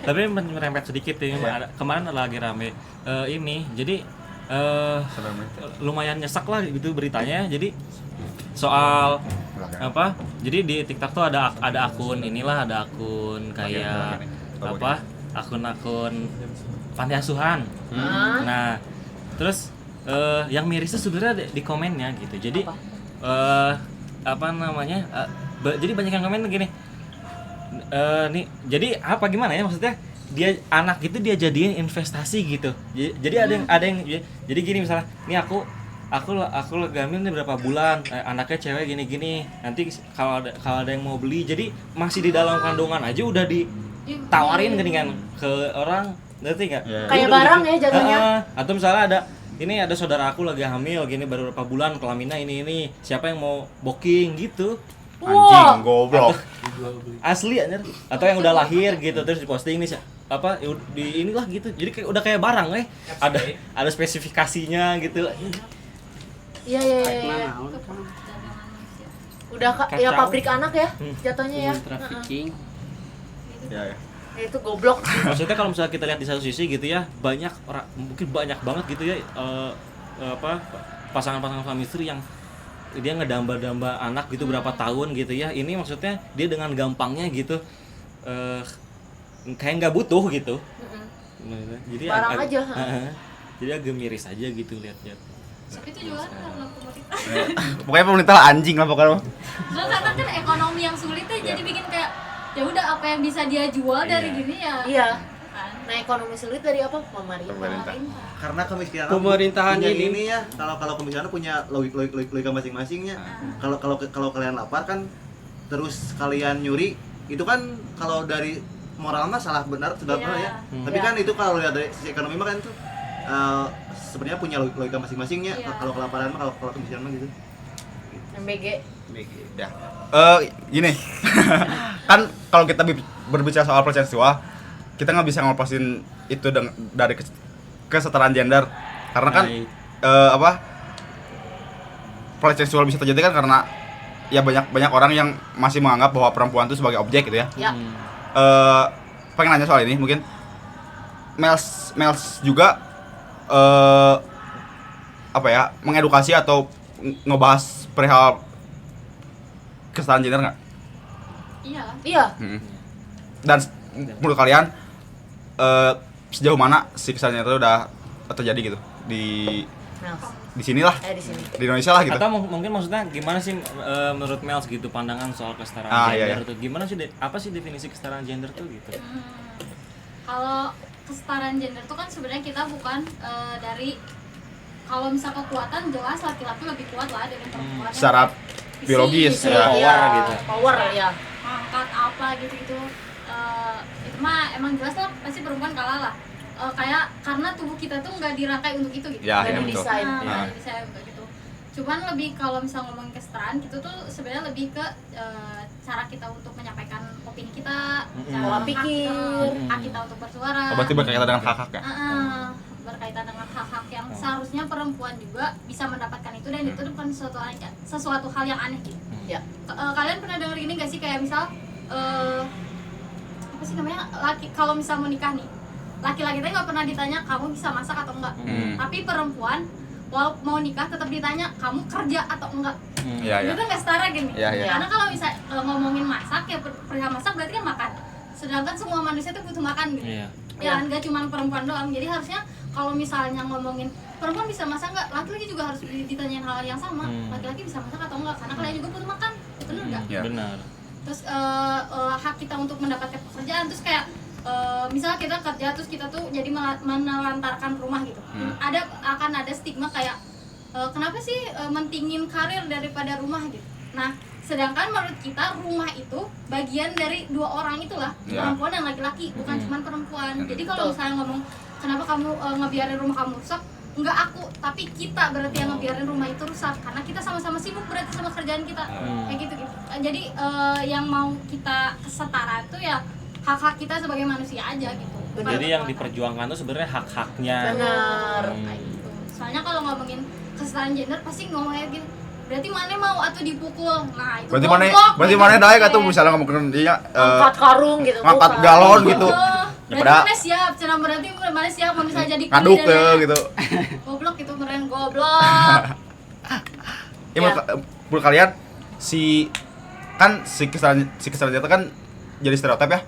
Tapi merempet sedikit ya, kemarin ada lagi rame ini. Jadi lumayan nyesek lah gitu beritanya. Jadi soal apa? Jadi di TikTok tuh ada akun inilah, ada akun kayak apa? Akun panti asuhan. Nah, terus yang miris tuh sebenarnya di komennya gitu. Jadi apa namanya? Jadi banyak yang komen gini. Nih, jadi apa gimana ya maksudnya? Dia anak itu dia jadiin investasi gitu. Jadi ada yang jadi gini misalnya, nih aku lagi hamil nih berapa bulan, anaknya cewek gini-gini. Nanti kalau ada yang mau beli, jadi masih di dalam kandungan aja udah ditawarin gini kan ke orang, ngerti nggak? Kayak barang ya jatuhnya. Atau misalnya ada saudara aku lagi hamil gini baru berapa bulan, kelaminnya ini siapa yang mau booking gitu. Anjing goblok. Asli anjir. Atau yang udah lahir gitu terus diposting nih apa di inilah gitu. Jadi kayak udah kayak barang ada spesifikasinya gitu. Iya. Udah ya pabrik anak ya jatuhnya ya. Trafficking. Ya. Itu goblok. Maksudnya kalau misalnya kita lihat di satu sisi gitu ya, banyak orang mungkin banyak banget gitu ya pasangan-pasangan suami istri yang dia ngedamba-damba anak gitu berapa tahun gitu ya. Ini maksudnya dia dengan gampangnya gitu kayak nggak butuh gitu. Jadi barang aja. Jadi agak miris aja gitu lihat-lihat. Tapi itu juga kan karena pemerintah. Pokoknya pemerintah lah anjing lah pokoknya. Nah, karena kan ekonomi yang sulit ya, jadi bikin kayak ya udah apa yang bisa dia jual dari gini ya. Iya. Kan? Nah, ekonomi sulit dari apa? Pemerintah. Karena kemiskinan Pemerintahan punya ini ya, kalau kemiskinan punya logika masing-masingnya. Kalau kalian lapar kan terus kalian nyuri, itu kan kalau dari moral mah salah benar sudah benar ya. Tapi kan itu kalau lihat dari sisi ekonomi mah kan itu sebenarnya punya logika masing-masingnya. Kalau kelaparan mah kalau kemiskinan mah gitu. MBG. Ya. Gini. Kan kalau kita berbicara soal pelecehan seksual, kita nggak bisa ngelepasin itu dari kesetaraan gender. Karena kan pelecehan seksual bisa terjadi kan karena ya banyak orang yang masih menganggap bahwa perempuan itu sebagai objek gitu ya. Ya. Pengen nanya soal ini mungkin Mels juga mengedukasi atau ngebahas perihal kesetaraan gender nggak? Iya. Dan menurut kalian sejauh mana sih kesetaraan gender itu udah terjadi gitu di sinilah, di Indonesia lah gitu. Atau mungkin maksudnya gimana sih menurut Mels gitu pandangan soal kesetaraan gender itu? Gimana sih apa sih definisi kesetaraan gender tuh gitu? Kalau kesetaraan gender tuh kan sebenarnya kita bukan dari kalau misal kekuatan jelas laki-laki lebih kuat lah dari perempuan. Secara biologis power ya. Angkat apa gitu-gitu. Itu mah emang jelas lah pasti perempuan kalah lah. Kayak karena tubuh kita tuh nggak dirangkai untuk itu gitu. Ya, nggak didesain. Didesain gitu. Cuman lebih kalau misal ngomongin kesetaraan gitu tuh sebenarnya lebih ke cara kita untuk menyampaikan opini kita, pola pikir, hak kita untuk bersuara. Berarti berkaitan dengan hak-hak ya? Berkaitan dengan hak-hak yang seharusnya perempuan juga bisa mendapatkan itu, dan itu bukan sesuatu hal yang aneh gitu. Ya. Kalian pernah denger ini gak sih kayak misal apa sih namanya, kalau misal mau nikah nih, laki-laki kita nggak pernah ditanya kamu bisa masak atau enggak, tapi perempuan walau mau nikah tetap ditanya kamu kerja atau enggak. Itu kan nggak setara gini. Karena kalau misal ngomongin masak ya perihal masak berarti kan makan, sedangkan semua manusia tuh butuh makan gitu. Ya nggak cuma perempuan doang. Jadi harusnya kalau misalnya ngomongin perempuan bisa masak nggak, laki-laki juga harus ditanyain hal yang sama. Laki-laki bisa masak atau enggak, karena kalian juga butuh makan, benar nggak? Benar. Terus hak kita untuk mendapatkan pekerjaan, terus kayak misalnya kita kerja terus kita tuh jadi menelantarkan rumah gitu. Akan ada stigma kayak kenapa sih mentingin karir daripada rumah gitu. Nah, sedangkan menurut kita rumah itu bagian dari dua orang itulah, perempuan dan laki-laki, bukan cuma perempuan. Jadi kalau misalnya ngomong kenapa kamu ngebiarin rumah kamu rusak, enggak aku, tapi kita berarti yang ngebiarin rumah itu rusak karena kita sama-sama sibuk berarti sama kerjaan kita. Kayak gitu. Jadi yang mau kita kesetaraan tuh ya hak-hak kita sebagai manusia aja gitu. Jadi yang diperjuangkan tuh sebenarnya hak-haknya. Benar. Kayak gitu. Soalnya kalau ngomongin kesetaraan gender pasti ngomongnya gini, berarti mana mau atau dipukul. Nah, itu berarti mana daek atau misalnya ngomongin dia angkat karung gitu, ngangkat galon gitu. Daripada mana siap, cenah berarti mana siap mau misalnya jadi ngaduk kuli dan gitu. goblok itu keren goblok. Ya, menurut kalian si kesalahan itu kan jadi stereotip ya?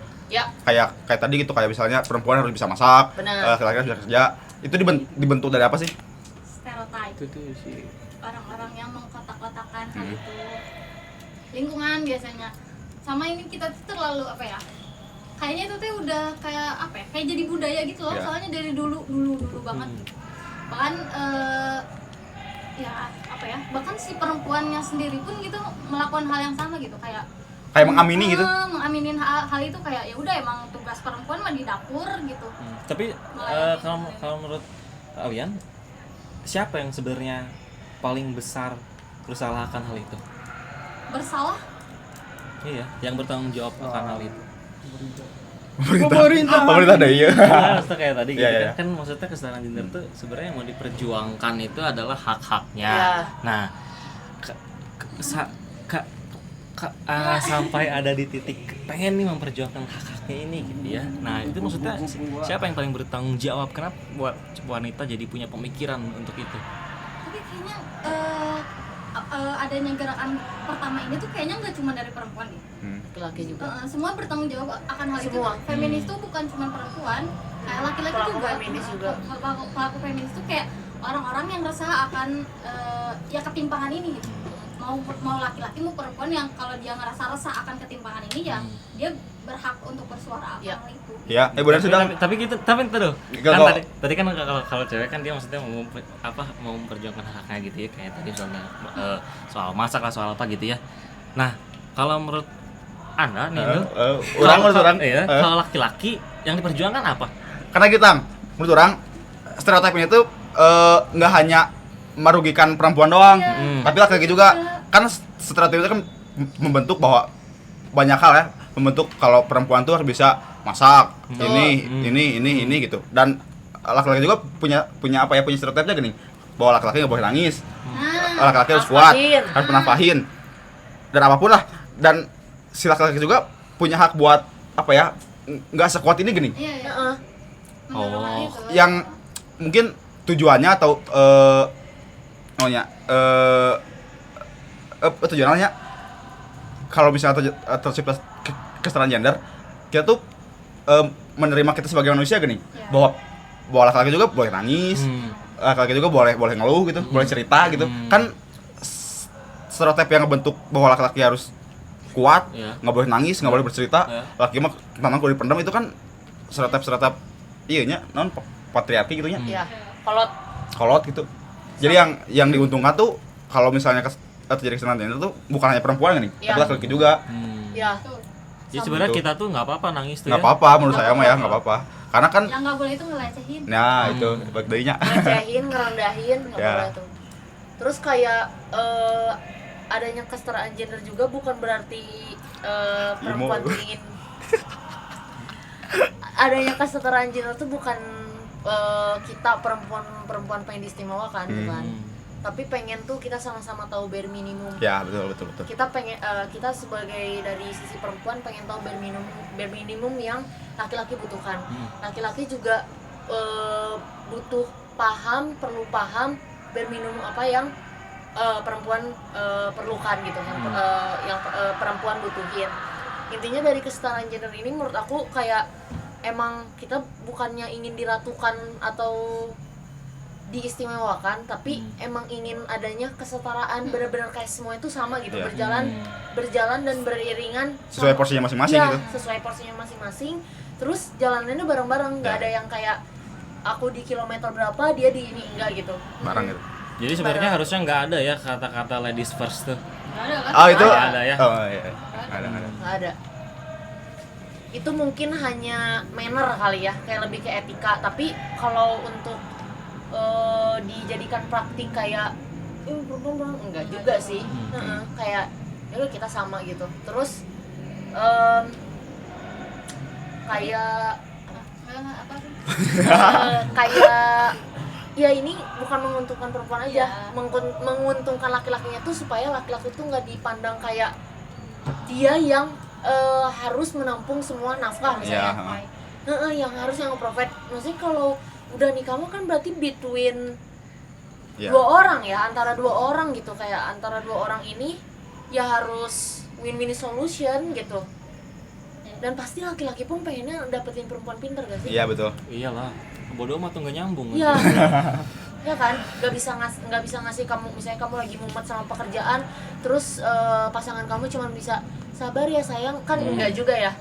Ya. Kayak tadi gitu, kayak misalnya perempuan harus bisa masak, laki-laki harus bisa kerja. Itu dibentuk dari apa sih? Stereotip. Itu tuh sih. Orang-orang yang mengkotak-kotakan hal itu. Lingkungan biasanya. Sama ini kita tuh terlalu apa ya? Kayaknya itu tuh udah kayak apa ya? Kayak jadi budaya gitu loh. Ya. Soalnya dari dulu banget gitu. Bahkan ya apa ya? Bahkan si perempuannya sendiri pun gitu melakukan hal yang sama gitu, kayak mengamini gitu. Mengaminin hal itu kayak ya udah emang tugas perempuan mah di dapur gitu. Tapi kalau menurut kalian siapa yang sebenarnya paling besar kesalahan hal itu? Bersalah? Iya, yang bertanggung jawab akan hal itu. Pemerintah ada iya. Nah, maksudnya kayak tadi gitu Iya. kan maksudnya kesetaraan gender tuh sebenarnya yang mau diperjuangkan itu adalah hak-haknya. Iya. Nah, sampai ada di titik pengen nih memperjuangkan hak-haknya ini gitu ya. Nah, itu maksudnya siapa yang paling bertanggung jawab? Kenapa buat wanita jadi punya pemikiran untuk itu? Tapi kayaknya adanya gerakan pertama ini tuh kayaknya nggak cuma dari perempuan nih. Laki-laki juga. Semua bertanggung jawab akan hal itu. Semua. Feminis tuh bukan cuma perempuan, kayak laki-laki Pelaku juga. feminis juga. Pelaku feminis tuh kayak orang-orang yang resah akan ya ketimpangan ini gitu. Mau laki-laki mau perempuan yang kalau dia ngerasa resah akan ketimpangan ini ya dia berhak untuk bersuara akan hal itu. Ya, benar sudah. Tapi gitu, tapi itu loh. Kan tadi kan kalau cewek kan dia maksudnya mau memperjuangkan hak-haknya gitu ya, kayak tadi soal masak lah, soal apa gitu ya. Nah, kalau menurut Anda nih orang kalau laki-laki yang diperjuangkan apa? Karena gitu, menurut orang stereotipnya itu nggak hanya merugikan perempuan doang, tapi laki-laki juga. Kan stereotip itu kan membentuk bahwa banyak hal ya, membentuk kalau perempuan tuh harus bisa masak, ini gitu. Dan laki-laki juga punya stereotipnya gini, bahwa laki-laki nggak boleh nangis, laki-laki harus kuat, harus menafahin, dan apapun lah. Dan si laki-laki juga punya hak buat apa ya, nggak sekuat ini gini. Iya. Yang mungkin tujuannya atau tujuannya kalau misalnya tercipta kesetaraan gender, kita tuh menerima kita sebagai manusia gini, bahwa laki-laki juga boleh nangis, laki-laki juga boleh ngeluh gitu, boleh cerita gitu. Kan stereotip yang ngebentuk bahwa laki-laki harus kuat, nggak boleh nangis, nggak boleh bercerita, laki mah tanang kudu dipendam, itu kan stereotip iya nya non patriarki gitu nya. Iya. Kolot gitu. Jadi yang diuntungkan tuh kalau misalnya terjadi kesetaraan gender tuh bukan hanya perempuan nih, tapi laki-laki juga. Iya. Ya sebenarnya kita tuh nggak apa-apa nangis tuh. Nggak apa-apa menurut saya mah ya, nggak apa-apa. Karena kan yang nggak boleh itu ngelecehin. nah itu bagi dirinya. Ngelecehin, ngerendahin, nggak Ya. boleh tuh. Terus kayak adanya kesetaraan gender juga bukan berarti perempuan tuh ingin adanya kesetaraan gender tuh bukan kita perempuan pengen diistimewakan, bukan. Tapi pengen tuh kita sama-sama tahu bare minimum. Ya, betul. Kita pengen kita sebagai dari sisi perempuan pengen tahu bare minimum yang laki-laki butuhkan. Laki-laki juga perlu paham bare minimum apa yang perempuan perlukan gitu, yang perempuan butuhin. Intinya dari kesetaraan gender ini menurut aku kayak emang kita bukannya ingin diratukan atau diistimewakan, tapi emang ingin adanya kesetaraan, benar-benar kayak semua itu sama gitu, berjalan dan beriringan Sesuai porsinya masing-masing ya, gitu. sesuai porsinya masing-masing. Terus jalanannya bareng-bareng, nggak ada yang kayak aku di kilometer berapa, dia di ini, enggak gitu. Barang gitu. Jadi sebenarnya harusnya nggak ada ya kata-kata ladies first tuh. Nggak ada kan? Oh, itu Ada ya. Oh iya. Ada. Nggak ada. Itu mungkin hanya manner kali ya, kayak lebih ke etika. Tapi kalau untuk dijadikan praktik kayak perempuan enggak juga sih. Kayak ya udah kita sama gitu. Terus kayak Apa sih? kayak ya ini bukan menguntungkan perempuan aja, menguntungkan laki-lakinya tuh supaya laki-laki tuh nggak dipandang kayak dia yang harus menampung semua nafkah misalnya. yang harus yang nge-provide. Maksudnya kalau udah nikah mah kan berarti between Iya. dua orang ya, antara dua orang gitu, kayak antara dua orang ini ya harus win-win solution gitu. Dan pasti laki-laki pun pengennya dapetin perempuan pintar gak sih? Iya betul. Iyalah, bodoh mah tuh nggak nyambung. Iya. Ya kan, nggak bisa ngasih kamu, misalnya kamu lagi mumet sama pekerjaan, terus pasangan kamu cuma bisa sabar ya sayang, kan enggak juga ya.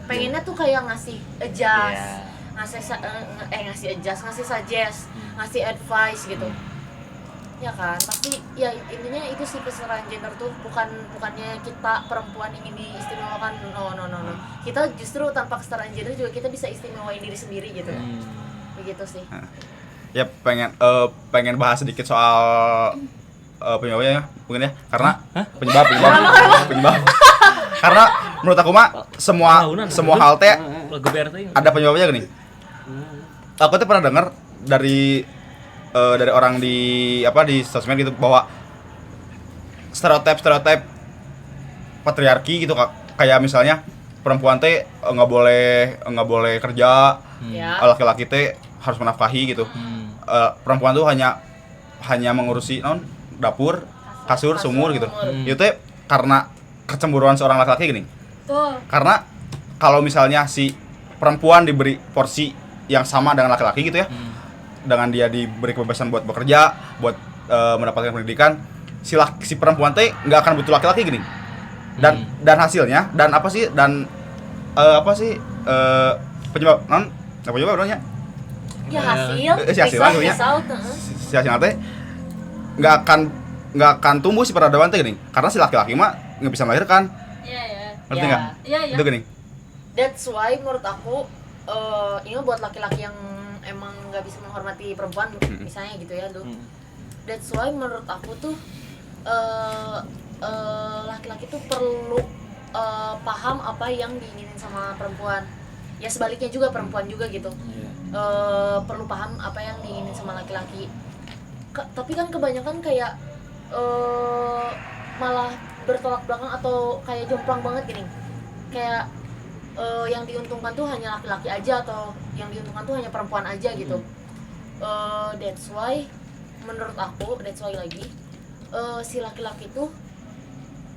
Pengennya tuh kayak ngasih adjust, ngasih adjust, ngasih suggest, ngasih advice gitu. Ya kan, pasti ya intinya itu sih kesetaraan gender tuh bukannya kita perempuan ingin diistimewakan, no. Kita justru tanpa kesetaraan gender juga kita bisa istimewain diri sendiri gitu. Begitu sih. Ya pengen bahas sedikit soal penyebabnya ya, mungkin ya, karena penyebab. Karena menurut aku mah semua hal teh ada penyebabnya gini. Aku tuh pernah dengar dari orang di sosmed gitu bahwa stereotip patriarki gitu, kayak misalnya perempuan teh nggak boleh kerja, laki-laki teh harus menafkahi gitu. Perempuan tuh hanya mengurusi dapur, kasur, sumur gitu. Itu teh karena kecemburuan seorang laki-laki gini. Tuh. Karena kalau misalnya si perempuan diberi porsi yang sama dengan laki-laki gitu ya, dengan dia diberi kebebasan buat bekerja, buat mendapatkan pendidikan, si perempuan teh nggak akan butuh laki-laki gini. Dan hasilnya penyebab apa juga namanya? Ya hasil teh nggak akan tumbuh si peradaban teh gini, karena si laki-laki mah nggak bisa melahirkan. Iya. Ngerti nggak? Iya. Itu gini. That's why menurut aku ini buat laki-laki yang emang nggak bisa menghormati perempuan misalnya gitu ya tuh. That's why menurut aku tuh laki-laki tuh perlu paham apa yang diinginin sama perempuan. Ya sebaliknya juga perempuan juga gitu. Perlu paham apa yang diinginin sama laki-laki. Tapi kan kebanyakan kayak malah bertolak belakang atau kayak jomplang banget gini. Kayak yang diuntungkan tuh hanya laki-laki aja atau yang diuntungkan tuh hanya perempuan aja gitu. That's why menurut aku, lagi si laki-laki tuh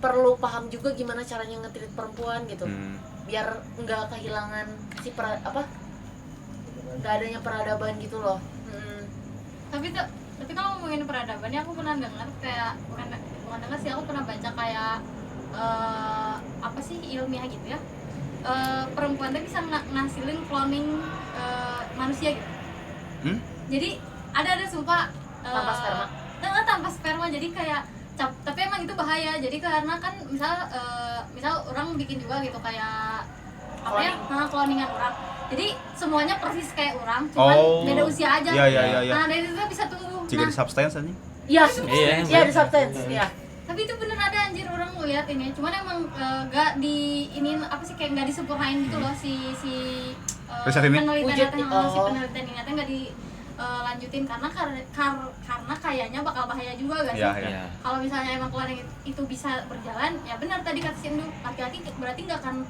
perlu paham juga gimana caranya nge-treat perempuan gitu. Biar nggak kehilangan nggak adanya peradaban gitu loh. Tapi kalau ngomongin peradaban ya, aku pernah dengar kayak bukan dengar sih, aku pernah baca kayak ilmiah gitu ya. Perempuan tuh bisa ngasilin cloning manusia gitu. Jadi ada sumpah tanpa sperma. Jadi kayak tapi emang itu bahaya. Jadi karena kan misal orang bikin juga gitu kayak cloningan orang. Jadi semuanya persis kayak orang, cuman beda usia aja. Iya. Nah, dari itu bisa tumbuh. Jika di substance aja. Iya, di substance. Iya. Tapi itu bener ada anjir, orang ngeliat ini. Cuman emang gak kayak gak disempurnain gitu loh si penelitian ini gak dilanjutin karena kayaknya bakal bahaya juga gak sih? Iya. Kalau misalnya emang cloning itu bisa berjalan, ya benar tadi kata si Indu, laki-laki berarti gak akan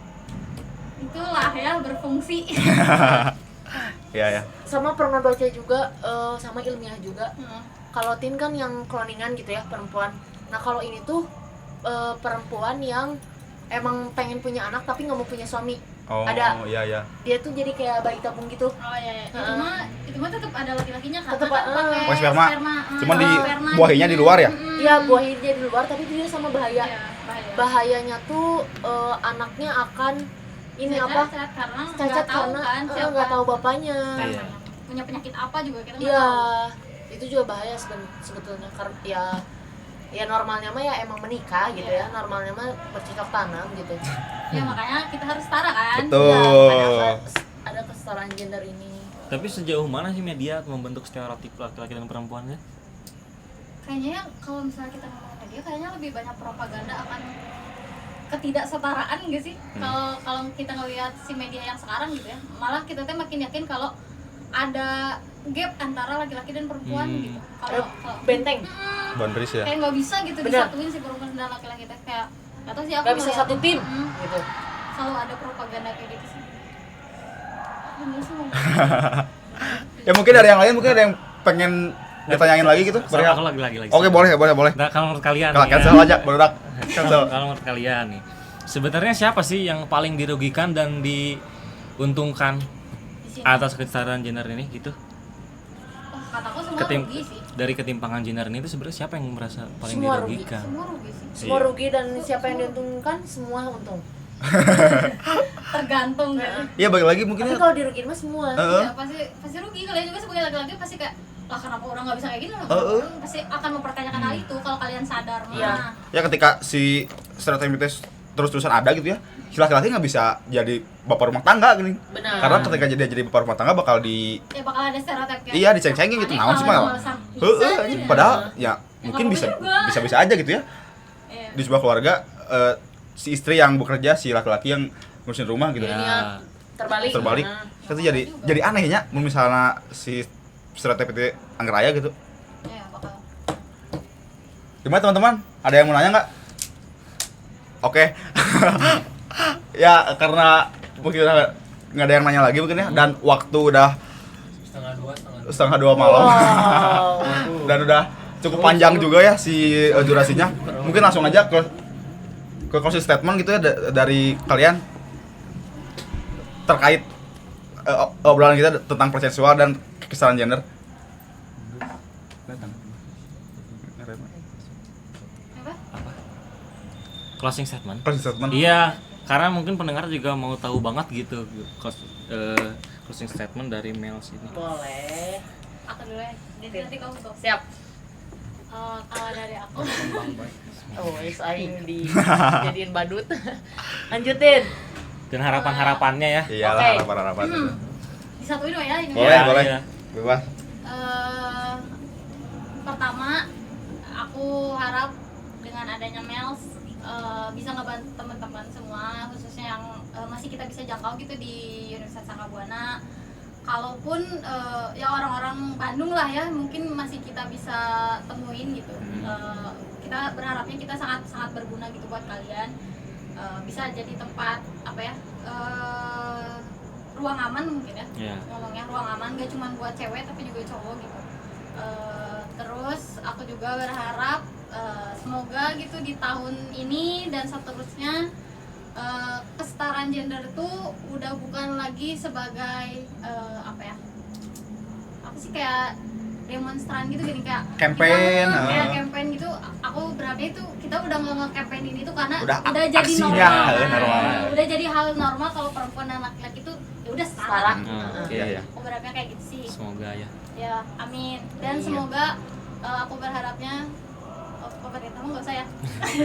itulah ya berfungsi. Iya. Sama pernah baca juga sama ilmiah juga. Kalau Tin kan yang cloningan gitu ya, perempuan. Nah kalau ini tuh perempuan yang emang pengen punya anak tapi nggak mau punya suami. Iya. Dia tuh jadi kayak bayi tabung gitu. Iya. Itu mah tetap ada laki-lakinya kan. Tetap pakai sperma. Cuman di buahinya di luar ya? Iya, buahinya di luar, tapi dia sama bahaya. Iya, Bahayanya tuh anaknya akan cacat karena nggak tahu bapaknya. Punya penyakit apa juga kita nggak Iya, tahu. itu juga bahaya sebetulnya karena ya normalnya mah ya emang menikah gitu ya, normalnya mah bercocok tanam gitu. Ya makanya kita harus setara kan. Betul. Ya, ada kesetaraan gender ini. Tapi sejauh mana sih media membentuk stereotip laki-laki dan perempuan ya? Kayaknya kalau misalnya kita ngomong media, kayaknya lebih banyak propaganda akan ketidaksetaraan gak sih? Kalau kita ngelihat si media yang sekarang gitu ya, malah kita tuh makin yakin kalau ada gap antara laki-laki dan perempuan gitu. Kalau benteng. Boundaries ya. Kayak nggak bisa gitu disatuin si perempuan dan laki-laki teh, kayak atau sih aku nggak bisa satu tim gitu. Selalu ada propaganda kayak gitu sih. Ini sih mau. Ya mungkin dari yang lain mungkin ada yang pengen ditanyain lagi gitu. Aku lagi. Oke, boleh. Nah, kalau menurut kalian Kalau nih, cancel aja, barudak. Cancel. kalau menurut kalian nih, sebenarnya siapa sih yang paling dirugikan dan diuntungkan Di sini. atas kesetaraan gender ini gitu? Oh, kataku semua Ketim- rugi sih. Dari ketimpangan gender ini itu sebenarnya siapa yang merasa paling Semua rugi. dirugikan? Semua rugi sih. Semua rugi dan siapa yang diuntungkan semua untung. Tergantung kan. Iya, balik lagi mungkin Tapi kalau dirugiin mah semua. Ya pasti rugi. Kalian juga sebagai laki-laki pasti kayak lah kenapa orang nggak bisa kayak gini? Orang pasti akan mempertanyakan hal itu kalau kalian sadar. Iya. ya ketika si stereotip itu terus-terusan ada gitu ya, si laki-laki nggak bisa jadi bapak rumah tangga gini. Benar. Karena ketika jadi bapak rumah tangga bakal Ya bakal ada stereotip kayak. iya diceng-cengin gitu. Naon sih mah. Padahal ya mungkin bisa aja gitu ya. Iya. Di sebuah keluarga si istri yang bekerja, si laki-laki yang ngurusin rumah gitu. Ya. Terbalik. Nah. Itu jadi anehnya misalnya si stereotip itu anggeraya gitu. Iya, bakal. Gimana teman-teman? Ada yang mau nanya nggak? Oke. Ya karena mungkin nggak ada yang nanya lagi mungkin ya, dan waktu udah setengah dua malam. Wow. Dan udah cukup panjang juga ya si durasinya. Mungkin langsung aja ke closing statement gitu ya dari kalian terkait obrolan kita tentang pelecehan seksual dan kesetaraan gender. Apa? Closing statement. Closing statement. Iya, karena mungkin pendengar juga mau tahu banget gitu closing statement dari Mels ini. Boleh. Aku dulu ya. Nanti kamu tuh. Siap. Kalau dari aku. Oh, is aing dijadiin badut. Lanjutin. Dan harapan-harapannya ya. Iyalah Oke. harapan-harapan. Disatuin dong ya ini. Boleh, Ya, boleh. iya. Bebas. Pertama, aku harap dengan adanya Mels bisa ngebantu teman-teman semua, khususnya yang masih kita bisa jangkau gitu di Universitas Sangkabuana. Kalaupun ya orang-orang Bandung lah ya, mungkin masih kita bisa temuin gitu. Kita berharapnya kita sangat berguna gitu buat kalian. Bisa jadi tempat apa ya? Ruang aman mungkin ya. Iya. Ngomongnya ruang aman gak cuma buat cewek tapi juga cowok gitu. Terus aku juga berharap semoga gitu di tahun ini dan seterusnya kesetaraan gender tuh udah bukan lagi sebagai apa ya, apa sih, kayak demonstran gitu gini, kayak Campaign, kayak campaign gitu. Aku berharapnya itu kita udah nge-campaign ini tuh karena Udah jadi aksinya, normal. normal. Udah jadi hal normal kalau perempuan dan laki-laki itu ya udah setara. Iya. Aku berharapnya kayak gitu sih. Semoga ya. Ya, amin. Dan semoga aku berharapnya pemerintah mah nggak usah ya.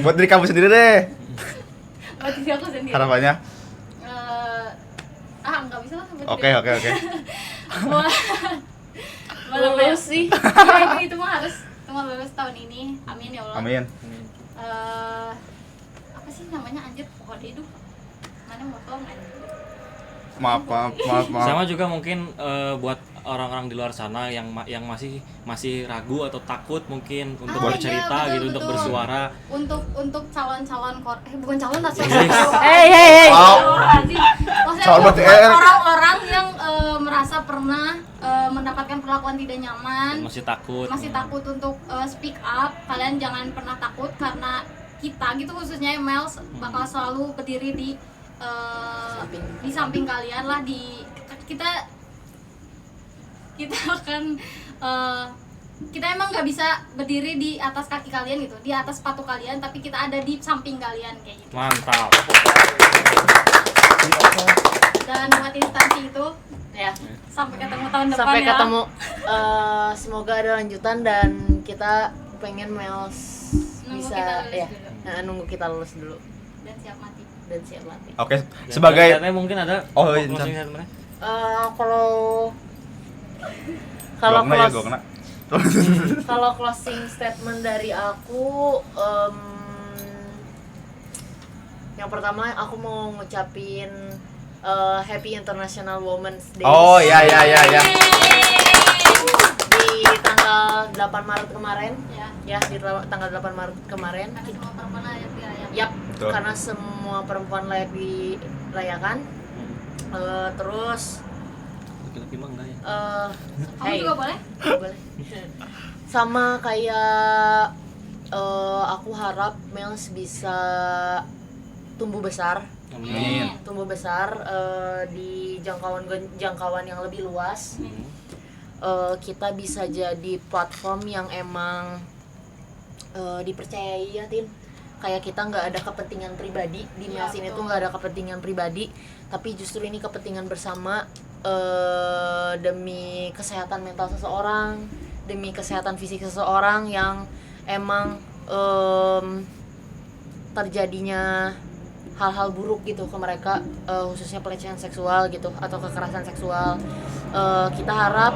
Buat diri kamu sendiri deh Buat diri aku sendiri. harapannya. Nggak bisa lah. Oke. Lulus sih. Ya, itu mah harus cuma lulus tahun ini. Amin ya Allah. Amin. Apa sih namanya anjir? Pokoknya itu. Mana mau tolong anjir. Maaf. Sama juga mungkin buat orang-orang di luar sana yang masih ragu atau takut mungkin untuk Iya, bercerita betul, gitu, untuk betul. bersuara. Untuk calon-calon bukan calon lah, Hey. Calon berarti orang-orang yang merasa pernah mendapatkan perlakuan tidak nyaman, masih takut untuk speak up. Kalian jangan pernah takut, karena kita gitu khususnya Mels bakal selalu berdiri di samping kalian lah. Kita akan kita emang nggak bisa berdiri di atas kaki kalian gitu, di atas sepatu kalian, tapi kita ada di samping kalian kayak gitu. mantap. Dan buat instansi itu Ya. sampai ketemu tahun depan Sampai ya. ketemu. Semoga ada lanjutan dan kita pengen Mels Nunggu bisa kita lulus ya. dulu. Nunggu kita lulus dulu Dan siap mati. dan siap mati. Oke, sebagai Dan mungkin ada Oh, iya, closing Insan. statement-nya. Kalau gua kena ya, gua kena. kalau closing statement dari aku, yang pertama aku mau ngucapin Happy International Women's Day. Oh, ya. Di tanggal 8 Maret kemarin. Ya. Ya, di tanggal 8 Maret kemarin. Karena semua perempuan layak dirayakan. Yap, Betul. karena semua perempuan layak dirayakan. Terus laki-laki mah enggak ya. Kamu juga boleh? Boleh. Sama kayak aku harap Mels bisa tumbuh besar. Amin. Tumbuh besar di jangkauan yang lebih luas. Kita bisa jadi platform yang emang dipercayai ya, Tin. Kayak kita nggak ada kepentingan pribadi di Mels ini tuh, nggak ada kepentingan pribadi, tapi justru ini kepentingan bersama demi kesehatan mental seseorang, demi kesehatan fisik seseorang yang emang terjadinya hal-hal buruk gitu ke mereka, khususnya pelecehan seksual gitu atau kekerasan seksual. Kita harap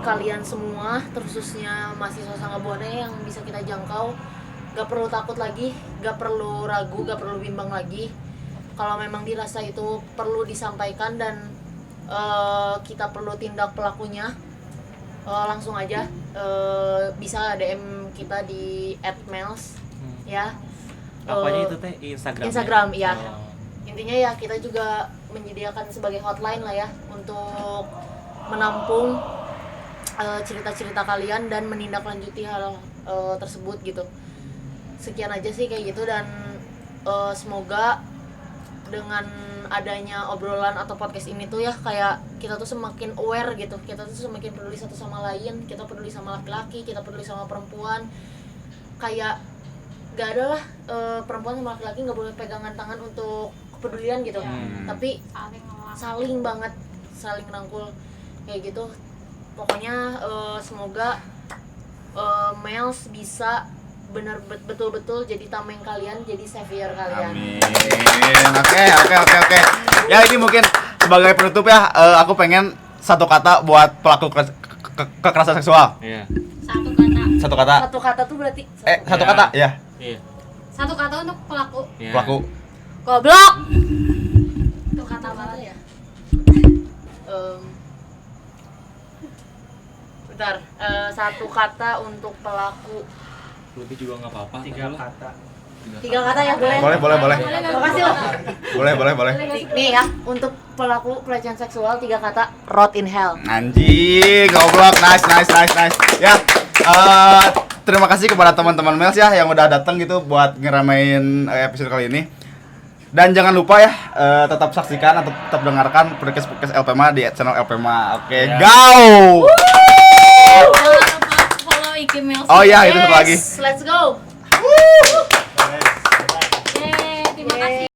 kalian semua, terkhususnya mahasiswa Sanggabone yang bisa kita jangkau, gak perlu takut lagi, gak perlu ragu, gak perlu bimbang lagi. Kalau memang dirasa itu perlu disampaikan dan kita perlu tindak pelakunya, langsung aja bisa DM kita di @mels ya. Apanya itu teh Instagram? Instagram ya. Intinya ya kita juga menyediakan sebagai hotline lah ya untuk menampung cerita-cerita kalian dan menindaklanjuti hal tersebut gitu. Sekian aja sih kayak gitu, dan semoga dengan adanya obrolan atau podcast ini tuh ya kayak kita tuh semakin aware gitu, kita tuh semakin peduli satu sama lain, kita peduli sama laki-laki, kita peduli sama perempuan. Kayak gak ada lah perempuan sama laki-laki gak boleh pegangan tangan untuk kepedulian gitu, tapi saling banget, saling rangkul kayak gitu. Pokoknya semoga Mels bisa benar betul-betul jadi tameng kalian, jadi savior kalian. Amin. Oke. Ya ini mungkin sebagai penutup ya, aku pengen satu kata buat pelaku kekerasan seksual. Iya. Satu kata. Satu kata. Satu kata tuh berarti Satu kata ya. Iya. Satu kata untuk pelaku. Iya. Pelaku. Goblok. Itu kata banget ya. Bentar, satu kata untuk pelaku. Lebih juga nggak apa-apa. 3 kata. 3 kata ya boleh? Boleh. Makasih loh. Boleh. Nih ya, untuk pelaku pelecehan seksual 3 kata, rot in hell. Anjing, goblok. Nice. Ya, terima kasih kepada teman-teman Mels ya yang udah datang gitu buat ngeramein episode kali ini. Dan jangan lupa ya, tetap saksikan atau tetap dengarkan podcast LPMA di channel LPMA. Oke, go! Jangan lupa follow IG Mels. Oh iya, itu satu lagi. Let's go.